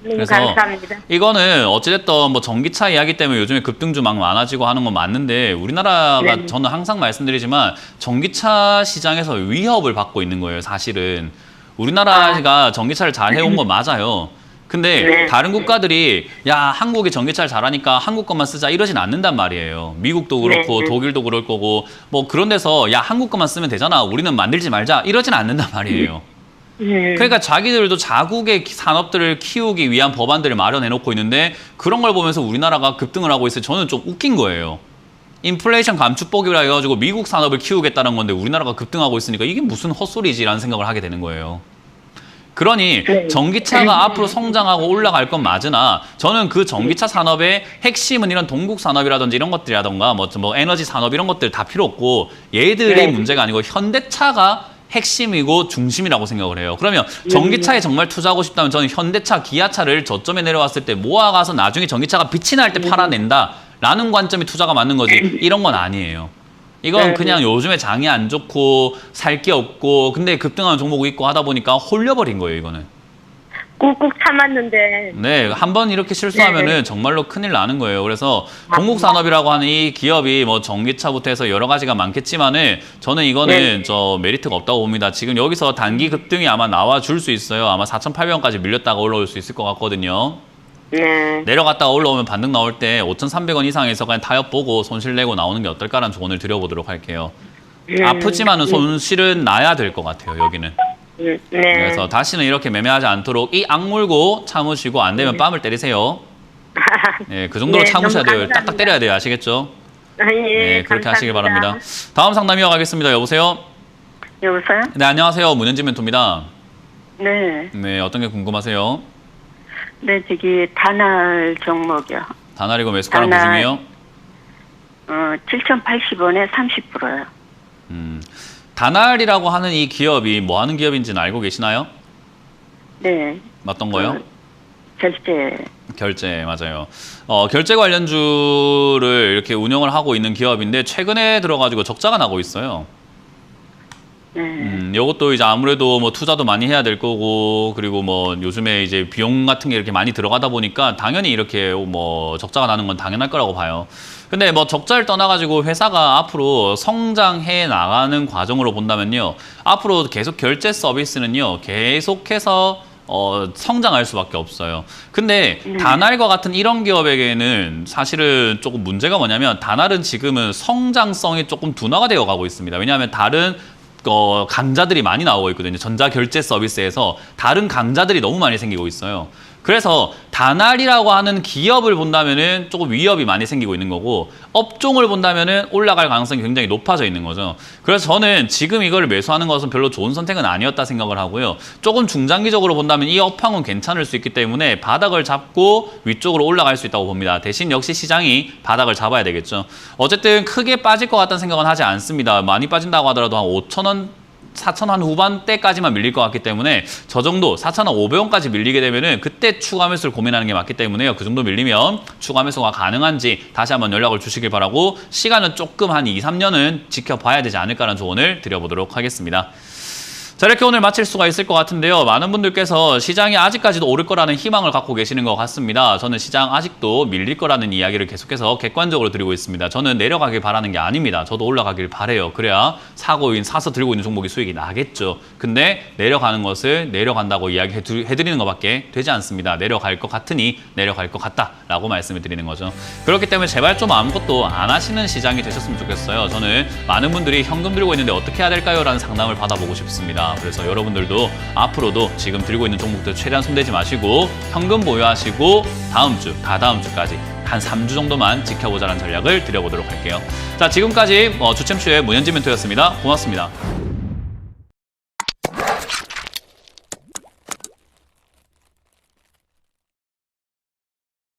네, 그래서 감사합니다. 이거는 어찌됐든 뭐 전기차 이야기 때문에 요즘에 급등주 막 많아지고 하는 건 맞는데 우리나라가 네. 저는 항상 말씀드리지만 전기차 시장에서 위협을 받고 있는 거예요. 사실은 우리나라가 전기차를 잘 해온 건 맞아요. 근데 네. 다른 국가들이 야 한국이 전기차를 잘하니까 한국 것만 쓰자 이러진 않는단 말이에요. 미국도 그렇고 네. 독일도 그럴 거고 뭐 그런 데서 야 한국 것만 쓰면 되잖아. 우리는 만들지 말자 이러진 않는단 말이에요. 그러니까 자기들도 자국의 산업들을 키우기 위한 법안들을 마련해 놓고 있는데 그런 걸 보면서 우리나라가 급등을 하고 있어요. 저는 좀 웃긴 거예요. 인플레이션 감축법이라 해가지고 미국 산업을 키우겠다는 건데 우리나라가 급등하고 있으니까 이게 무슨 헛소리지라는 생각을 하게 되는 거예요. 그러니 네. 전기차가 앞으로 성장하고 올라갈 건 맞으나 저는 그 전기차 산업의 핵심은 이런 동국 산업이라든지 이런 것들이라던가 뭐 에너지 산업 이런 것들 다 필요 없고 얘들이 네. 문제가 아니고 현대차가 핵심이고 중심이라고 생각을 해요. 그러면 전기차에 정말 투자하고 싶다면 저는 현대차, 기아차를 저점에 내려왔을 때 모아가서 나중에 전기차가 빛이 날 때 팔아낸다라는 관점이 투자가 맞는 거지 이런 건 아니에요. 이건 그냥 요즘에 장이 안 좋고 살 게 없고 근데 급등하는 종목이 있고 하다 보니까 홀려버린 거예요, 이거는. 꾹꾹 참았는데. 네, 한번 이렇게 실수하면은 정말로 큰일 나는 거예요. 그래서 동국산업이라고 하는 이 기업이 뭐 전기차부터 해서 여러 가지가 많겠지만은 저는 이거는 저 메리트가 없다고 봅니다. 지금 여기서 단기 급등이 아마 나와줄 수 있어요. 아마 4,800원까지 밀렸다가 올라올 수 있을 것 같거든요. 네. 내려갔다가 올라오면 반등 나올 때 5,300원 이상에서 그냥 타협 보고 손실 내고 나오는 게 어떨까라는 조언을 드려보도록 할게요. 아프지만은 손실은 나야 될 것 같아요, 여기는. 네. 그래서 다시는 이렇게 매매하지 않도록 이 악물고 참으시고 안 되면 뺨을 때리세요. 네, 그 정도로 네, 참으셔야 너무 돼요. 감사합니다. 딱딱 때려야 돼요. 아시겠죠? 예, 네, 그렇게 하시길 감사합니다. 바랍니다. 다음 상담 이어가겠습니다. 여보세요? 여보세요? 네, 안녕하세요. 문현진 멘토입니다. 네. 네, 어떤 게 궁금하세요? 네, 저기 다날 종목이요. 다날이고 매수가랑 다날. 비중이요? 7,080원에 30%요. 다날이라고 하는 이 기업이 뭐 하는 기업인지는 알고 계시나요? 네. 어떤 거요? 결제. 결제, 맞아요. 결제 관련주를 이렇게 운영을 하고 있는 기업인데 최근에 들어가지고 적자가 나고 있어요. 네. 이것도 이제 아무래도 뭐 투자도 많이 해야 될 거고 그리고 뭐 요즘에 이제 비용 같은 게 이렇게 많이 들어가다 보니까 당연히 이렇게 뭐 적자가 나는 건 당연할 거라고 봐요. 근데 뭐 적자를 떠나가지고 회사가 앞으로 성장해 나가는 과정으로 본다면요. 앞으로 계속 결제 서비스는요. 계속해서 성장할 수밖에 없어요. 근데 다날과 같은 이런 기업에게는 사실은 조금 문제가 뭐냐면 다날은 지금은 성장성이 조금 둔화가 되어 가고 있습니다. 왜냐하면 다른 강자들이 많이 나오고 있거든요. 전자결제 서비스에서 다른 강자들이 너무 많이 생기고 있어요. 그래서 다날이라고 하는 기업을 본다면은 조금 위협이 많이 생기고 있는 거고 업종을 본다면은 올라갈 가능성이 굉장히 높아져 있는 거죠. 그래서 저는 지금 이걸 매수하는 것은 별로 좋은 선택은 아니었다 생각을 하고요. 조금 중장기적으로 본다면 이 업황은 괜찮을 수 있기 때문에 바닥을 잡고 위쪽으로 올라갈 수 있다고 봅니다. 대신 역시 시장이 바닥을 잡아야 되겠죠. 어쨌든 크게 빠질 것 같다는 생각은 하지 않습니다. 많이 빠진다고 하더라도 한 5,000원 4,000원 후반대까지만 밀릴 것 같기 때문에 저 정도 4,500원까지 밀리게 되면은 그때 추가 매수를 고민하는 게 맞기 때문에요. 그 정도 밀리면 추가 매수가 가능한지 다시 한번 연락을 주시길 바라고 시간은 조금 한 2, 3년은 지켜봐야 되지 않을까라는 조언을 드려보도록 하겠습니다. 자, 이렇게 오늘 마칠 수가 있을 것 같은데요. 많은 분들께서 시장이 아직까지도 오를 거라는 희망을 갖고 계시는 것 같습니다. 저는 시장 아직도 밀릴 거라는 이야기를 계속해서 객관적으로 드리고 있습니다. 저는 내려가길 바라는 게 아닙니다. 저도 올라가길 바래요. 그래야 사서 들고 있는 종목이 수익이 나겠죠. 근데 내려가는 것을 내려간다고 이야기해드리는 것밖에 되지 않습니다. 내려갈 것 같으니 내려갈 것 같다라고 말씀을 드리는 거죠. 그렇기 때문에 제발 좀 아무것도 안 하시는 시장이 되셨으면 좋겠어요. 저는 많은 분들이 현금 들고 있는데 어떻게 해야 될까요? 라는 상담을 받아보고 싶습니다. 그래서 여러분들도 앞으로도 지금 들고 있는 종목들 최대한 손대지 마시고 현금 보유하시고 다음 주, 다다음 주까지 한 3주 정도만 지켜보자는 전략을 드려보도록 할게요. 자, 지금까지 주챔쇼의 문현진 멘토였습니다. 고맙습니다.